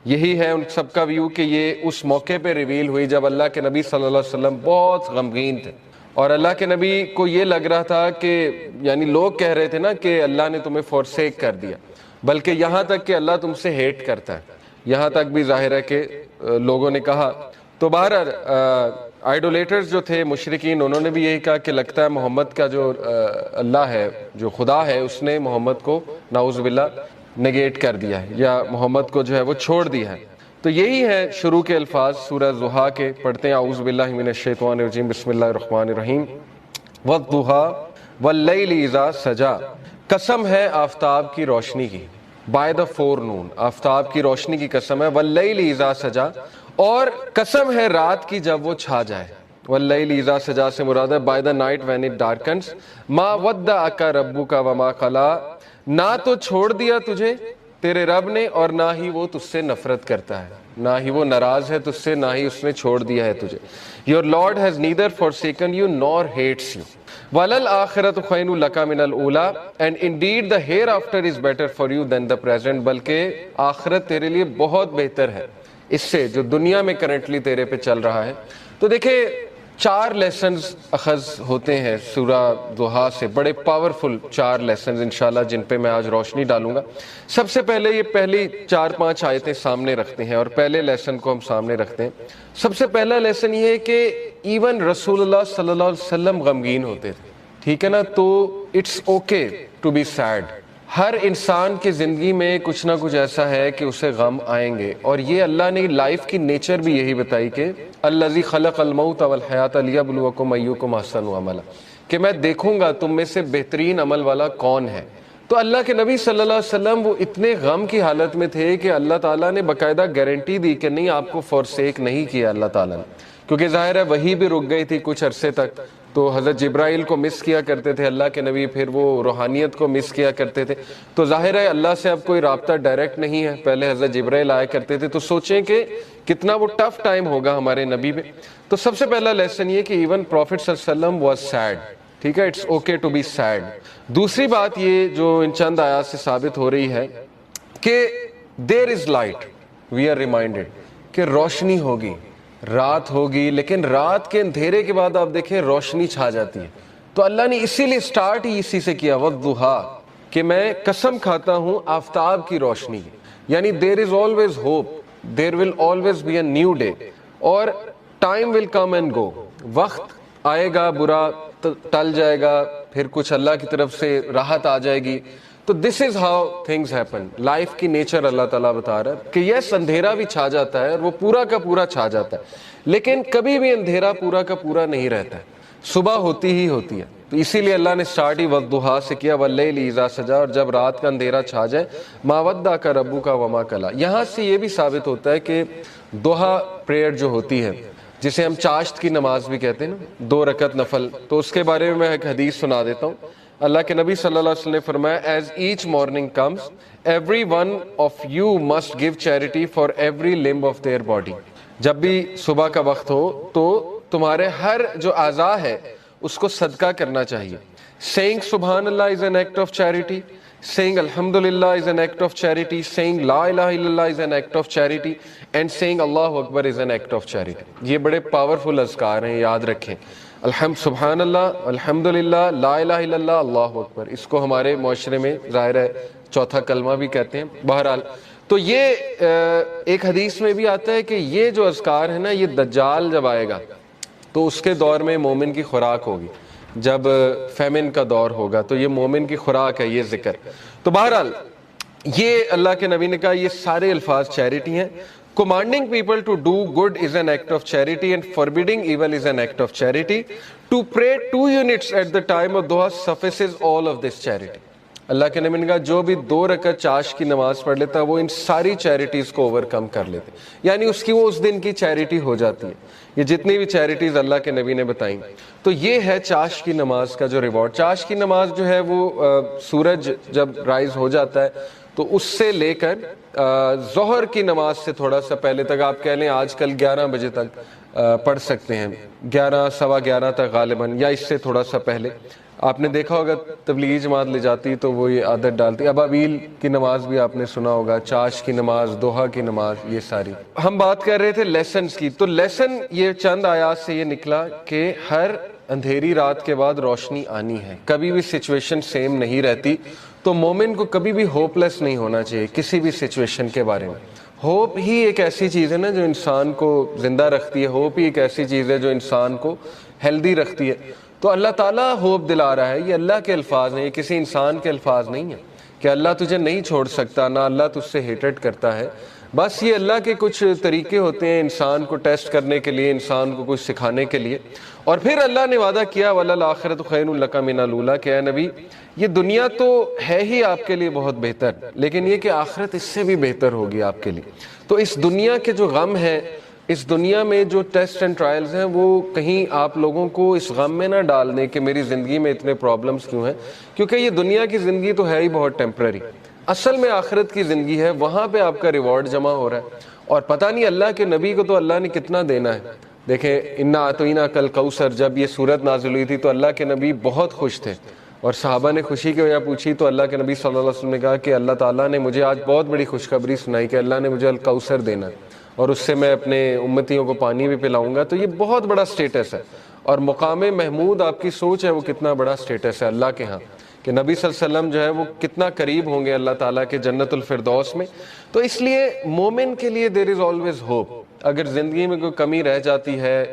یہی ہے ان سب کا ویو کہ یہ اس موقع پہ ریویل ہوئی جب اللہ کے نبی صلی اللہ علیہ وسلم بہت غمگین تھے, اور اللہ کے نبی کو یہ لگ رہا تھا کہ یعنی لوگ کہہ رہے تھے نا کہ اللہ نے تمہیں فورسیک کر دیا, بلکہ یہاں تک کہ اللہ تم سے ہیٹ کرتا ہے, یہاں تک بھی ظاہر ہے کہ لوگوں نے کہا. تو بہرحال آئیڈولیٹرز جو تھے مشرکین, انہوں نے بھی یہی کہا کہ لگتا ہے محمد کا جو اللہ ہے, جو خدا ہے, اس نے محمد کو نعوذ باللہ نگیٹ کر دیا ہے, یا محمد کو جو ہے وہ چھوڑ دیا ہے. تو یہی ہے شروع کے الفاظ سورہ ضحیٰ کے. پڑھتے ہیں اعوذ باللہ من الشیطان الرجیم, بسم اللہ الرحمن الرحیم. والضحیٰ واللیل اذا سجا, قسم ہے آفتاب کی روشنی کی, بائی دا فور نون, آفتاب کی روشنی کی قسم ہے. واللیل اذا سجا, اور قسم ہے رات کی جب وہ چھا جائے. واللیل اذا سجا سے مراد ہے by the night when it darkness. ما ودعک ربک وما قلی, نہ تو چھوڑ دیا تجھے تیرے رب نے اور نہ ہی وہ تجھ سے نفرت کرتا ہے, نہ ہی وہ ناراض ہے تجھ سے, نہ ہی اس نے چھوڑ دیا ہے تجھے. Your Lord has neither forsaken you nor hates you. وَلَلْآخِرَةُ خَيْرٌ لَكَ مِنَ الْأُولَىٰ, and indeed the hereafter is better for you than the present. بلکہ آخرت تیرے لیے بہت بہتر ہے اس سے جو دنیا میں کرنٹلی تیرے پہ چل رہا ہے. تو دیکھیں 4 لیسنز اخذ ہوتے ہیں سورہ ضحیٰ سے, بڑے پاورفل 4 لیسنز انشاءاللہ جن پہ میں آج روشنی ڈالوں گا. سب سے پہلے یہ پہلی 4-5 آیتیں سامنے رکھتے ہیں اور پہلے لیسن کو ہم سامنے رکھتے ہیں. سب سے پہلا لیسن یہ ہے کہ ایون رسول اللہ صلی اللہ علیہ وسلم غمگین ہوتے تھے, ٹھیک ہے نا. تو it's okay to be sad. ہر انسان کی زندگی میں کچھ نہ کچھ ایسا ہے کہ اسے غم آئیں گے, اور یہ اللہ نے لائف کی نیچر بھی یہی بتائی کہ الذی خلق الموت والحیات لیبلوکم ایکم احسن عملا, کہ میں دیکھوں گا تم میں سے بہترین عمل والا کون ہے. تو اللہ کے نبی صلی اللہ علیہ وسلم وہ اتنے غم کی حالت میں تھے کہ اللہ تعالیٰ نے باقاعدہ گارنٹی دی کہ نہیں, آپ کو فورسیک نہیں کیا اللہ تعالیٰ نے, کیونکہ ظاہر ہے وہی بھی رک گئی تھی کچھ عرصے تک. تو حضرت جبرائیل کو مس کیا کرتے تھے اللہ کے نبی, پھر وہ روحانیت کو مس کیا کرتے تھے. تو ظاہر ہے اللہ سے اب کوئی رابطہ ڈائریکٹ نہیں ہے, پہلے حضرت جبرائیل آیا کرتے تھے. تو سوچیں کہ کتنا وہ ٹف ٹائم ہوگا ہمارے نبی پہ. تو سب سے پہلا لیسن یہ کہ ایون پروفٹ صلی اللہ علیہ وسلم واز سیڈ, ٹھیک ہے, it's okay to be sad. دوسری بات یہ جو ان چند آیات سے ثابت ہو رہی ہے کہ there is light, we are reminded کہ روشنی ہوگی, رات ہوگی, لیکن رات کے اندھیرے کے بعد آپ دیکھیں روشنی چھا جاتی ہے. تو اللہ نے اسی لیے سٹارٹ ہی اسی سے کیا, والضحیٰ, کہ میں قسم کھاتا ہوں آفتاب کی روشنی کی. یعنی there is always hope, there will always be a new day, اور time will come and go, وقت آئے گا, برا ٹل جائے گا, پھر کچھ اللہ کی طرف سے راحت آ جائے گی. تو this is how things happen. Life کی نیچر اللہ تعالیٰ بتا رہا ہے کہ یس اندھیرا بھی چھا جاتا ہے اور وہ پورا کا پورا چھا جاتا ہے, لیکن کبھی بھی اندھیرا پورا کا پورا نہیں رہتا ہے, صبح ہوتی ہی ہوتی ہے. تو اسی لیے اللہ نے سٹارٹ ہی والضحیٰ سے کیا, واللیل اذا سجا, اور جب رات کا اندھیرا چھا جائے, ما ودعک ربک وما قلی. یہاں سے یہ بھی ثابت ہوتا ہے کہ ضحیٰ پریئر جو ہوتی ہے, جسے ہم چاشت کی نماز بھی کہتے ہیں نا, 2 رکعت نفل, تو اس کے بارے میں میں ایک حدیث سنا دیتا ہوں. اللہ کے نبی صلی اللہ علیہ وسلم نے فرمایا, as each morning comes every one of you must give charity for every limb of their body. جب بھی صبح کا وقت ہو تو تمہارے ہر جو اعضاء ہے اس کو صدقہ کرنا چاہیے. سیئنگ سبحان اللہ is an act of charity, saying alhamdulillah is an act of charity, saying la ilaha illallah is an act of charity, and saying Allahu Akbar is an act of charity. یہ بڑے powerful اذکار ہیں, یاد رکھیں. سبحان اللہ, الحمدللہ, لا الہ الا اللہ, اللہ اکبر, اس کو ہمارے معاشرے میں ظاہر ہے چوتھا کلمہ بھی کہتے ہیں. بہرحال تو یہ ایک حدیث میں بھی آتا ہے کہ یہ جو اذکار ہے نا, یہ دجال جب آئے گا تو اس کے دور میں مومن کی خوراک ہوگی. جب فیمن کا دور ہوگا تو یہ مومن کی خوراک ہے یہ ذکر. تو بہرحال یہ اللہ کے نبی نے کہا یہ سارے الفاظ چیریٹی ہیں. Commanding people to do good is an act of charity and forbidding evil is an act of charity. To pray 2 units at the time of duha suffices all of this charity. اللہ کے نبی نے کہا جو بھی 2 رکعت چاش کی نماز پڑھ لیتا وہ ان ساری چیریٹیز کو اوور کم کر لیتے, یعنی اس کی وہ اس دن کی چیریٹی ہو جاتی ہے. یہ جتنی بھی چیریٹیز اللہ کے نبی نے بتائیں, تو یہ ہے چاش کی نماز کا جو ریوارڈ. چاش کی نماز جو ہے وہ سورج جب رائز ہو جاتا ہے تو اس سے لے کر ظہر کی نماز سے تھوڑا سا پہلے تک, آپ کہہ لیں آج کل 11 بجے تک پڑھ سکتے ہیں, 11 سوا 11 تک غالباً, یا اس سے تھوڑا سا پہلے. آپ نے دیکھا ہوگا تبلیغی جماعت لے جاتی تو وہ یہ عادت ڈالتی. ابابیل کی نماز بھی آپ نے سنا ہوگا, چاش کی نماز, دوحہ کی نماز, یہ ساری. ہم بات کر رہے تھے لیسنز کی, تو لیسن یہ چند آیات سے یہ نکلا کہ ہر اندھیری رات کے بعد روشنی آنی ہے, کبھی بھی سچویشن سیم نہیں رہتی. تو مومن کو کبھی بھی ہوپ لیس نہیں ہونا چاہیے کسی بھی سچویشن کے بارے میں. ہوپ ہی ایک ایسی چیز ہے نا جو انسان کو زندہ رکھتی ہے, ہوپ ہی ایک ایسی چیز ہے جو انسان کو ہیلدی رکھتی ہے. تو اللہ تعالیٰ ہوپ دلا رہا ہے, یہ اللہ کے الفاظ ہیں, یہ کسی انسان کے الفاظ نہیں ہیں کہ اللہ تجھے نہیں چھوڑ سکتا, نہ اللہ تجھ سے ہیٹڈ کرتا ہے. بس یہ اللہ کے کچھ طریقے ہوتے ہیں انسان کو ٹیسٹ کرنے کے لیے, انسان کو کچھ سکھانے کے لیے. اور پھر اللہ نے وعدہ کیا وَلَلْآخِرَةُ خَيْرٌ لَكَ مِنَ الْأُولَىٰ, کہ اے نبی یہ دنیا تو ہے ہی آپ کے لیے بہت بہتر, لیکن یہ کہ آخرت اس سے بھی بہتر ہوگی آپ کے لیے. تو اس دنیا کے جو غم ہے, اس دنیا میں جو ٹیسٹ اینڈ ٹرائلز ہیں, وہ کہیں آپ لوگوں کو اس غم میں نہ ڈال دیں کہ میری زندگی میں اتنے پرابلمز کیوں ہیں, کیونکہ یہ دنیا کی زندگی تو ہے ہی بہت ٹیمپرری. اصل میں آخرت کی زندگی ہے, وہاں پہ آپ کا ریوارڈ جمع ہو رہا ہے. اور پتہ نہیں اللہ کے نبی کو تو اللہ نے کتنا دینا ہے. دیکھیں انا اعطیناک کل کوثر, جب یہ صورت نازل ہوئی تھی تو اللہ کے نبی بہت خوش تھے, اور صحابہ نے خوشی کی وجہ پوچھی تو اللہ کے نبی صلی اللہ علیہ وسلم نے کہا کہ اللہ تعالیٰ نے مجھے آج بہت بڑی خوشخبری سنائی کہ اللہ نے مجھے الکوثر دینا ہے, اور اس سے میں اپنے امتیوں کو پانی بھی پلاؤں گا. تو یہ بہت بڑا سٹیٹس ہے, اور مقام محمود آپ کی سوچ ہے وہ کتنا بڑا سٹیٹس ہے اللہ کے ہاں, کہ نبی صلی اللہ علیہ وسلم جو ہے وہ کتنا قریب ہوں گے اللہ تعالیٰ کے جنت الفردوس میں. تو اس لیے مومن کے لیے دیر از آلویز ہوپ. اگر زندگی میں کوئی کمی رہ جاتی ہے,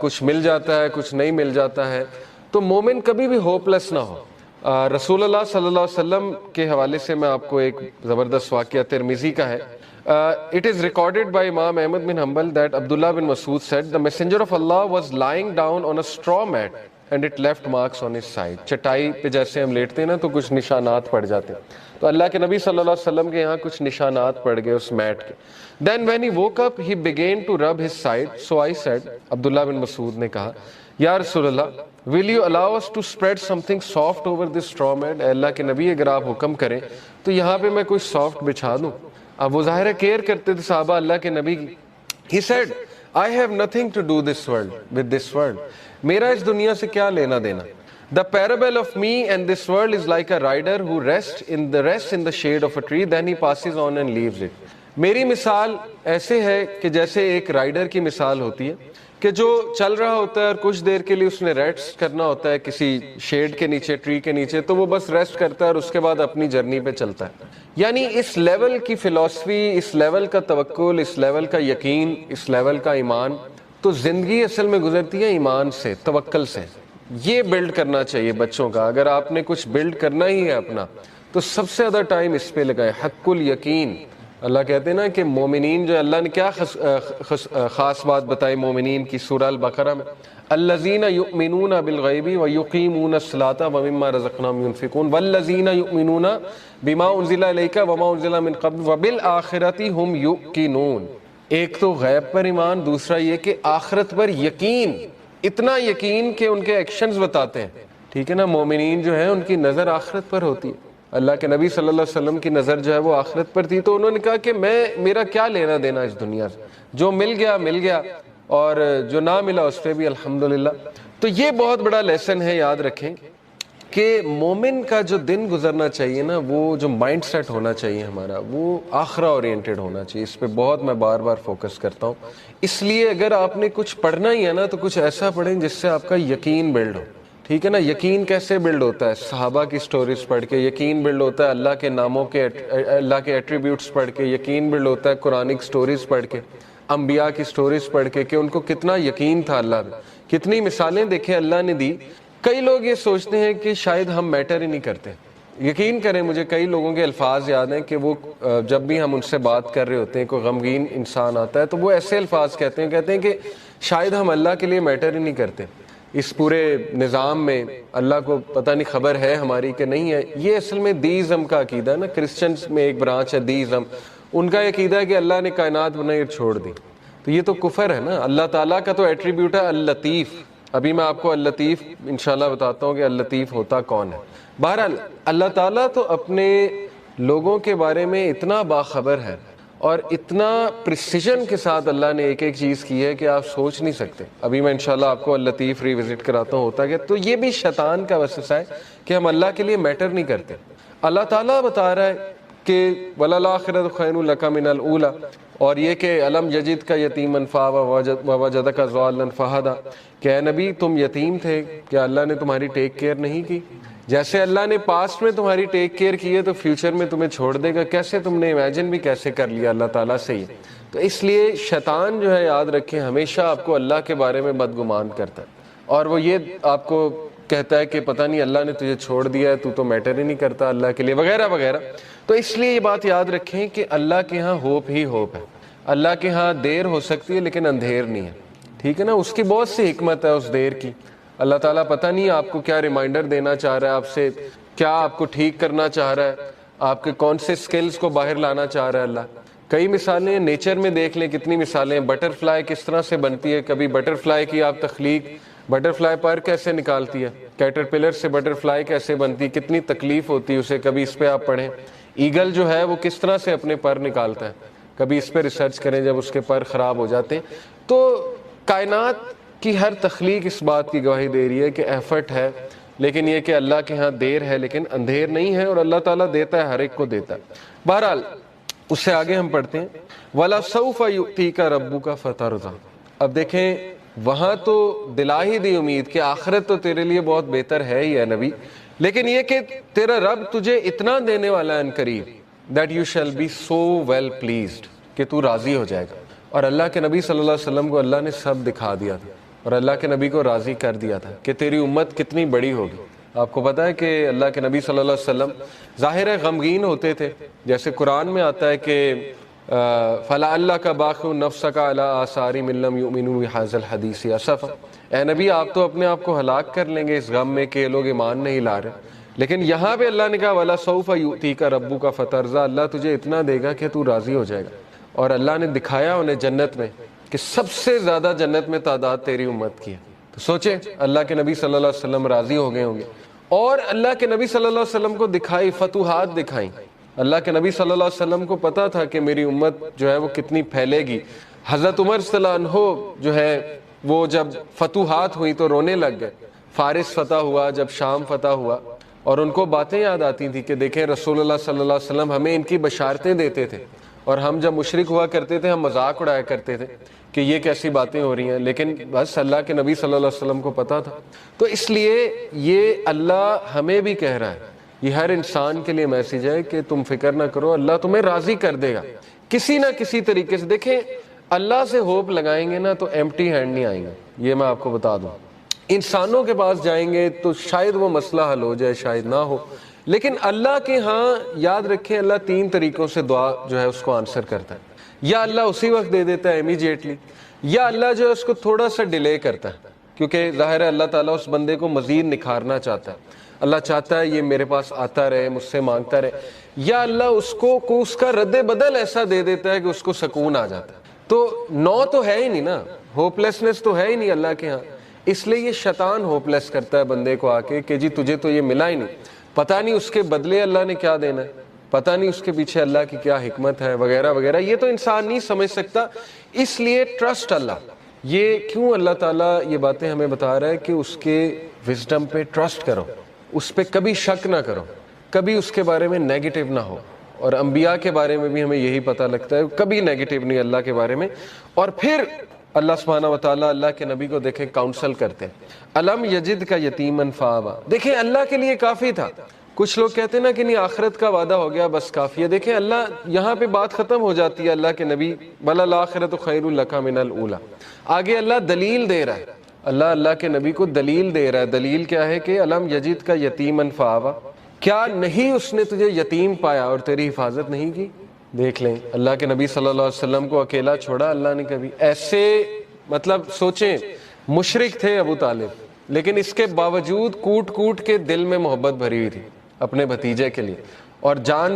کچھ مل جاتا ہے, کچھ نہیں مل جاتا ہے, تو مومن کبھی بھی ہوپ لیس نہ ہو. رسول اللہ صلی اللہ علیہ وسلم کے حوالے سے میں آپ کو ایک زبردست واقعہ ترمذی کا ہے. It is recorded by Imam Ahmad bin Hanbal that Abdullah bin Mas'ud said the messenger of Allah was lying down on a straw mat and it left marks on his side. چٹائی پہ جیسے ہم لیٹتے ہیں نا تو کچھ نشانات پڑ جاتے ہیں, تو اللہ کے نبی صلی اللہ علیہ وسلم کے یہاں کچھ نشانات پڑ گئے اس میٹ کے. Then when he woke up he began to rub his side. So I said, عبداللہ بن مسعود نے کہا, یا رسول اللہ will you allow us to spread something soft over this straw mat. اے اللہ کے نبی اگر آپ حکم کریں تو یہاں پہ میں کوئی سافٹ بچھا دوں. اب وہ ظاہر کیئر کرتے تھے صحابہ اللہ کے نبی کی. He said, I have nothing to do with this world. میرا اس دنیا سے کیا لینا دینا. The parable of me and this world is like a rider who rests in the shade of a tree, then he passes on and leaves it. میری مثال ایسے ہے کہ جیسے ایک رائڈر کی مثال ہوتی ہے کہ جو چل رہا ہوتا ہے اور کچھ دیر کے لیے اس نے ریسٹ کرنا ہوتا ہے کسی شیڈ کے نیچے, ٹری کے نیچے, تو وہ بس ریسٹ کرتا ہے اور اس کے بعد اپنی جرنی پہ چلتا ہے. یعنی اس لیول کی فلسفی, اس لیول کا توکل, اس لیول کا یقین, اس لیول کا ایمان, تو زندگی اصل میں گزرتی ہے ایمان سے, توکل سے. یہ بلڈ کرنا چاہیے بچوں کا. اگر آپ نے کچھ بلڈ کرنا ہی ہے اپنا تو سب سے زیادہ ٹائم اس پہ لگائے, حق الیقین. اللہ کہتے ہیں نا کہ مومنین جو, اللہ نے کیا خاص بات بتائی مومنین کی سورہ البقرہ میں, الذین یؤمنون بالغیب ویقیمون الصلاۃ ومما رزقناہم ینفقون والذین یؤمنون بما انزل الیک وما انزل من قبل وبالآخرۃ ھم یوقنون. ایک تو غیب پر ایمان, دوسرا یہ کہ آخرت پر یقین, اتنا یقین کہ ان کے ایکشنز بتاتے ہیں. ٹھیک ہے نا, مومنین جو ہیں ان کی نظر آخرت پر ہوتی ہے. اللہ کے نبی صلی اللہ علیہ وسلم کی نظر جو ہے وہ آخرت پر تھی, تو انہوں نے کہا کہ میرا کیا لینا دینا اس دنیا سے, جو مل گیا مل گیا, اور جو نہ ملا اس پہ بھی الحمدللہ. تو یہ بہت بڑا لیسن ہے, یاد رکھیں کہ مومن کا جو دن گزرنا چاہیے نا, وہ جو مائنڈ سیٹ ہونا چاہیے ہمارا, وہ آخرہ اورینٹڈ ہونا چاہیے. اس پہ بہت میں بار بار فوکس کرتا ہوں. اس لیے اگر آپ نے کچھ پڑھنا ہی ہے نا تو کچھ ایسا پڑھیں جس سے آپ کا یقین بلڈ ہو. ٹھیک ہے نا, یقین کیسے بلڈ ہوتا ہے؟ صحابہ کی سٹوریز پڑھ کے یقین بلڈ ہوتا ہے, اللہ کے ناموں کے, اللہ کے ایٹریبیوٹس پڑھ کے یقین بلڈ ہوتا ہے, قرآنک سٹوریز پڑھ کے, انبیاء کی سٹوریز پڑھ کے کہ ان کو کتنا یقین تھا اللہ میں, کتنی مثالیں دیکھیں اللہ نے دی. کئی لوگ یہ سوچتے ہیں کہ شاید ہم میٹر ہی نہیں کرتے, یقین کریں مجھے کئی لوگوں کے الفاظ یاد ہیں کہ وہ جب بھی ہم ان سے بات کر رہے ہوتے ہیں، کوئی غمگین انسان آتا ہے تو وہ ایسے الفاظ کہتے ہیں کہ شاید ہم اللہ کے لیے میٹر ہی نہیں کرتے، اس پورے نظام میں اللہ کو پتہ نہیں خبر ہے ہماری کہ نہیں ہے۔ یہ اصل میں دیزم کا عقیدہ ہے نا، کرسچنز میں ایک برانچ ہے دیزم، ان کا عقیدہ ہے کہ اللہ نے کائنات بنائی اور چھوڑ دی، تو یہ تو کفر ہے نا۔ اللہ تعالیٰ کا تو ایٹریبیوٹ ہے اللطیف، ابھی میں آپ کو اللطیف انشاءاللہ بتاتا ہوں کہ اللطیف ہوتا کون ہے۔ بہرحال اللہ تعالیٰ تو اپنے لوگوں کے بارے میں اتنا باخبر ہے اور اتنا پریسیجن کے ساتھ اللہ نے ایک ایک چیز کی ہے کہ آپ سوچ نہیں سکتے۔ ابھی میں انشاءاللہ آپ کو اللطیف ریوزٹ کراتا ہوں ہوتا کہ تو یہ بھی شیطان کا وسوسہ ہے کہ ہم اللہ کے لیے میٹر نہیں کرتے۔ اللہ تعالیٰ بتا رہا ہے کہ وَلَلْآخِرَةُ خَيْرٌ لَكَ مِنَ الْأُولَىٰ، اور یہ کہ الم یجد کا یتیمن فَآوَىٰ وَوَجَدَكَ ضَالًّا فَہَدَىٰ، کہ اے نبی تم یتیم تھے، کیا اللہ نے تمہاری ٹیک کیئر نہیں کی؟ جیسے اللہ نے پاسٹ میں تمہاری ٹیک کیئر کی ہے تو فیوچر میں تمہیں چھوڑ دے گا، کیسے تم نے امیجن بھی کیسے کر لیا اللہ تعالیٰ سے ہی۔ تو اس لیے شیطان جو ہے یاد رکھیں ہمیشہ آپ کو اللہ کے بارے میں بدگمان کرتا ہے، اور وہ یہ آپ کو کہتا ہے کہ پتہ نہیں اللہ نے تجھے چھوڑ دیا ہے، تو تو میٹر ہی نہیں کرتا اللہ کے لیے، وغیرہ وغیرہ۔ تو اس لیے یہ بات یاد رکھیں کہ اللہ کے ہاں ہوپ ہی ہوپ ہے، اللہ کے ہاں دیر ہو سکتی ہے لیکن اندھیر نہیں ہے، ٹھیک ہے نا۔ اس کی بہت سی حکمت ہے اس دیر کی۔ اللہ تعالیٰ پتہ نہیں آپ کو کیا ریمائنڈر دینا چاہ رہا ہے آپ سے، کیا آپ کو ٹھیک کرنا چاہ رہا ہے، آپ کے کون سے سکلز کو باہر لانا چاہ رہا ہے اللہ۔ کئی مثالیں نیچر میں دیکھ لیں، کتنی مثالیں، بٹر فلائی کس طرح سے بنتی ہے، کبھی بٹر فلائی کی آپ تخلیق، بٹر فلائی پر کیسے نکالتی ہے، کیٹر پلر سے بٹر فلائی کیسے بنتی، کتنی تکلیف ہوتی ہے اسے، کبھی اس پہ آپ پڑھیں۔ ایگل جو ہے وہ کس طرح سے اپنے پر نکالتا ہے، کبھی اس پہ ریسرچ کریں جب اس کے پر خراب ہو جاتے ہیں۔ تو کائنات کی ہر تخلیق اس بات کی گواہی دے رہی ہے کہ ایفرٹ ہے، لیکن یہ کہ اللہ کے ہاں دیر ہے لیکن اندھیر نہیں ہے، اور اللہ تعالیٰ دیتا ہے، ہر ایک کو دیتا ہے۔ بہرحال اس سے آگے ہم پڑھتے ہیں وَلَسَوْفَ يُؤْتِيكَ رَبُّكَ فَتَرْضَىٰ۔ اب دیکھیں وہاں تو دلا ہی دی امید کہ آخرت تو تیرے لیے بہت بہتر ہے ہی ہے نبی، لیکن یہ کہ تیرا رب تجھے اتنا دینے والا ہے ان قریب that you shall be so well pleased، کہ تو راضی ہو جائے گا۔ اور اللہ کے نبی صلی اللہ علیہ وسلم کو اللہ نے سب دکھا دیا تھا، اور اللہ کے نبی کو راضی کر دیا تھا کہ تیری امت کتنی بڑی ہوگی۔ آپ کو پتہ ہے کہ اللہ کے نبی صلی اللہ علیہ وسلم ظاہر ہے غمگین ہوتے تھے، جیسے قرآن میں آتا ہے کہ فَلَعَلَّكَ بَاخِعٌ نَفْسَكَ عَلَىٰ آثَارِهِمْ إِن لَّمْ يُؤْمِنُوا بِهَٰذَا الْحَدِيثِ أَسَفًا۔ اے نبی آپ تو اپنے آپ کو ہلاک کر لیں گے اس غم میں کہ یہ لوگ ایمان نہیں لا رہے، لیکن یہاں پہ اللہ نے کہا وَلَسَوْفَ يُؤْتِيكَ رَبُّكَ فَتَرْضَىٰ، اللہ تجھے اتنا دے گا کہ تو راضی ہو جائے گا۔ اور اللہ نے دکھایا انہیں جنت میں کہ سب سے زیادہ جنت میں تعداد تیری امت کی ہے۔ تو سوچیں اللہ کے نبی صلی اللہ علیہ وسلم راضی ہو گئے ہوں گے، اور اللہ کے نبی صلی اللہ علیہ وسلم کو دکھائی فتوحات دکھائیں۔ اللہ کے نبی صلی اللہ علیہ وسلم کو پتا تھا کہ میری امت جو ہے وہ کتنی پھیلے گی۔ حضرت عمر صلی اللہ عنہ جو ہے وہ جب فتوحات ہوئی تو رونے لگ گئے، فارس فتح ہوا، جب شام فتح ہوا، اور ان کو باتیں یاد آتی تھی کہ دیکھیں رسول اللہ صلی اللہ علیہ وسلم ہمیں ان کی بشارتیں دیتے تھے، اور ہم جب مشرک ہوا کرتے تھے ہم مذاق اڑایا کرتے تھے کہ یہ کیسی باتیں ہو رہی ہیں، لیکن بس اللہ کے نبی صلی اللہ علیہ وسلم کو پتا تھا۔ تو اس لیے یہ اللہ ہمیں بھی کہہ رہا ہے، یہ ہر انسان کے لیے میسیج ہے کہ تم فکر نہ کرو، اللہ تمہیں راضی کر دے گا کسی نہ کسی طریقے سے۔ دیکھیں اللہ سے ہوپ لگائیں گے نا تو ایمپٹی ہینڈ نہیں آئیں گے، یہ میں آپ کو بتا دوں۔ انسانوں کے پاس جائیں گے تو شاید وہ مسئلہ حل ہو جائے، شاید نہ ہو، لیکن اللہ کے ہاں یاد رکھیں اللہ تین طریقوں سے دعا جو ہے اس کو آنسر کرتا ہے۔ یا اللہ اسی وقت دے دیتا ہے امیجیٹلی، یا اللہ جو ہے اس کو تھوڑا سا ڈیلے کرتا ہے، کیونکہ ظاہر ہے اللہ تعالیٰ اس بندے کو مزید نکھارنا چاہتا ہے، اللہ چاہتا ہے یہ میرے پاس آتا رہے، مجھ سے مانگتا رہے، یا اللہ اس کو اس کا رد بدل ایسا دے دیتا ہے کہ اس کو سکون آ جاتا ہے۔ تو نو تو ہے ہی نہیں نا، ہوپ لیسنس تو ہے ہی نہیں اللہ کے ہاں، اس لیے یہ شیطان ہوپ لیس کرتا ہے بندے کو آ کے کہ جی تجھے تو یہ ملا ہی نہیں، پتہ نہیں اس کے بدلے اللہ نے کیا دینا ہے، پتہ نہیں اس کے پیچھے اللہ کی کیا حکمت ہے، وغیرہ وغیرہ۔ یہ تو انسان نہیں سمجھ سکتا، اس لیے ٹرسٹ اللہ۔ یہ کیوں اللہ تعالیٰ یہ باتیں ہمیں بتا رہا ہے کہ اس کے وزڈم پہ ٹرسٹ کرو، اس پہ کبھی شک نہ کرو، کبھی اس کے بارے میں نیگیٹو نہ ہو۔ اور انبیاء کے بارے میں بھی ہمیں یہی پتہ لگتا ہے، کبھی نیگیٹو نہیں اللہ کے بارے میں۔ اور پھر اللہ سبحانہ و تعالیٰ اللہ کے نبی کو دیکھیں کاؤنسل کرتے ہیں، الم یجد کا یتیمن فآویٰ، دیکھیں اللہ کے لیے کافی تھا۔ کچھ لوگ کہتے ہیں نا کہ نہیں آخرت کا وعدہ ہو گیا بس کافی ہے، دیکھیں اللہ یہاں پہ بات ختم ہو جاتی ہے اللہ کے نبی وَلَلْآخِرَةُ خَيْرٌ لَكَ مِنَ الْأُولَىٰ، آگے اللہ دلیل دے رہا ہے، اللہ کے نبی کو دلیل دے رہا ہے۔ دلیل کیا ہے کہ الم یجد کا یتیمن فآویٰ، کیا نہیں اس نے تجھے یتیم پایا اور تیری حفاظت نہیں کی؟ دیکھ لیں اللہ کے نبی صلی اللہ علیہ وسلم کو اکیلا چھوڑا اللہ نے کبھی؟ ایسے مطلب سوچیں، مشرک تھے ابو طالب، لیکن اس کے باوجود کوٹ کوٹ کے دل میں محبت بھری ہوئی تھی اپنے بھتیجے کے لیے، اور جان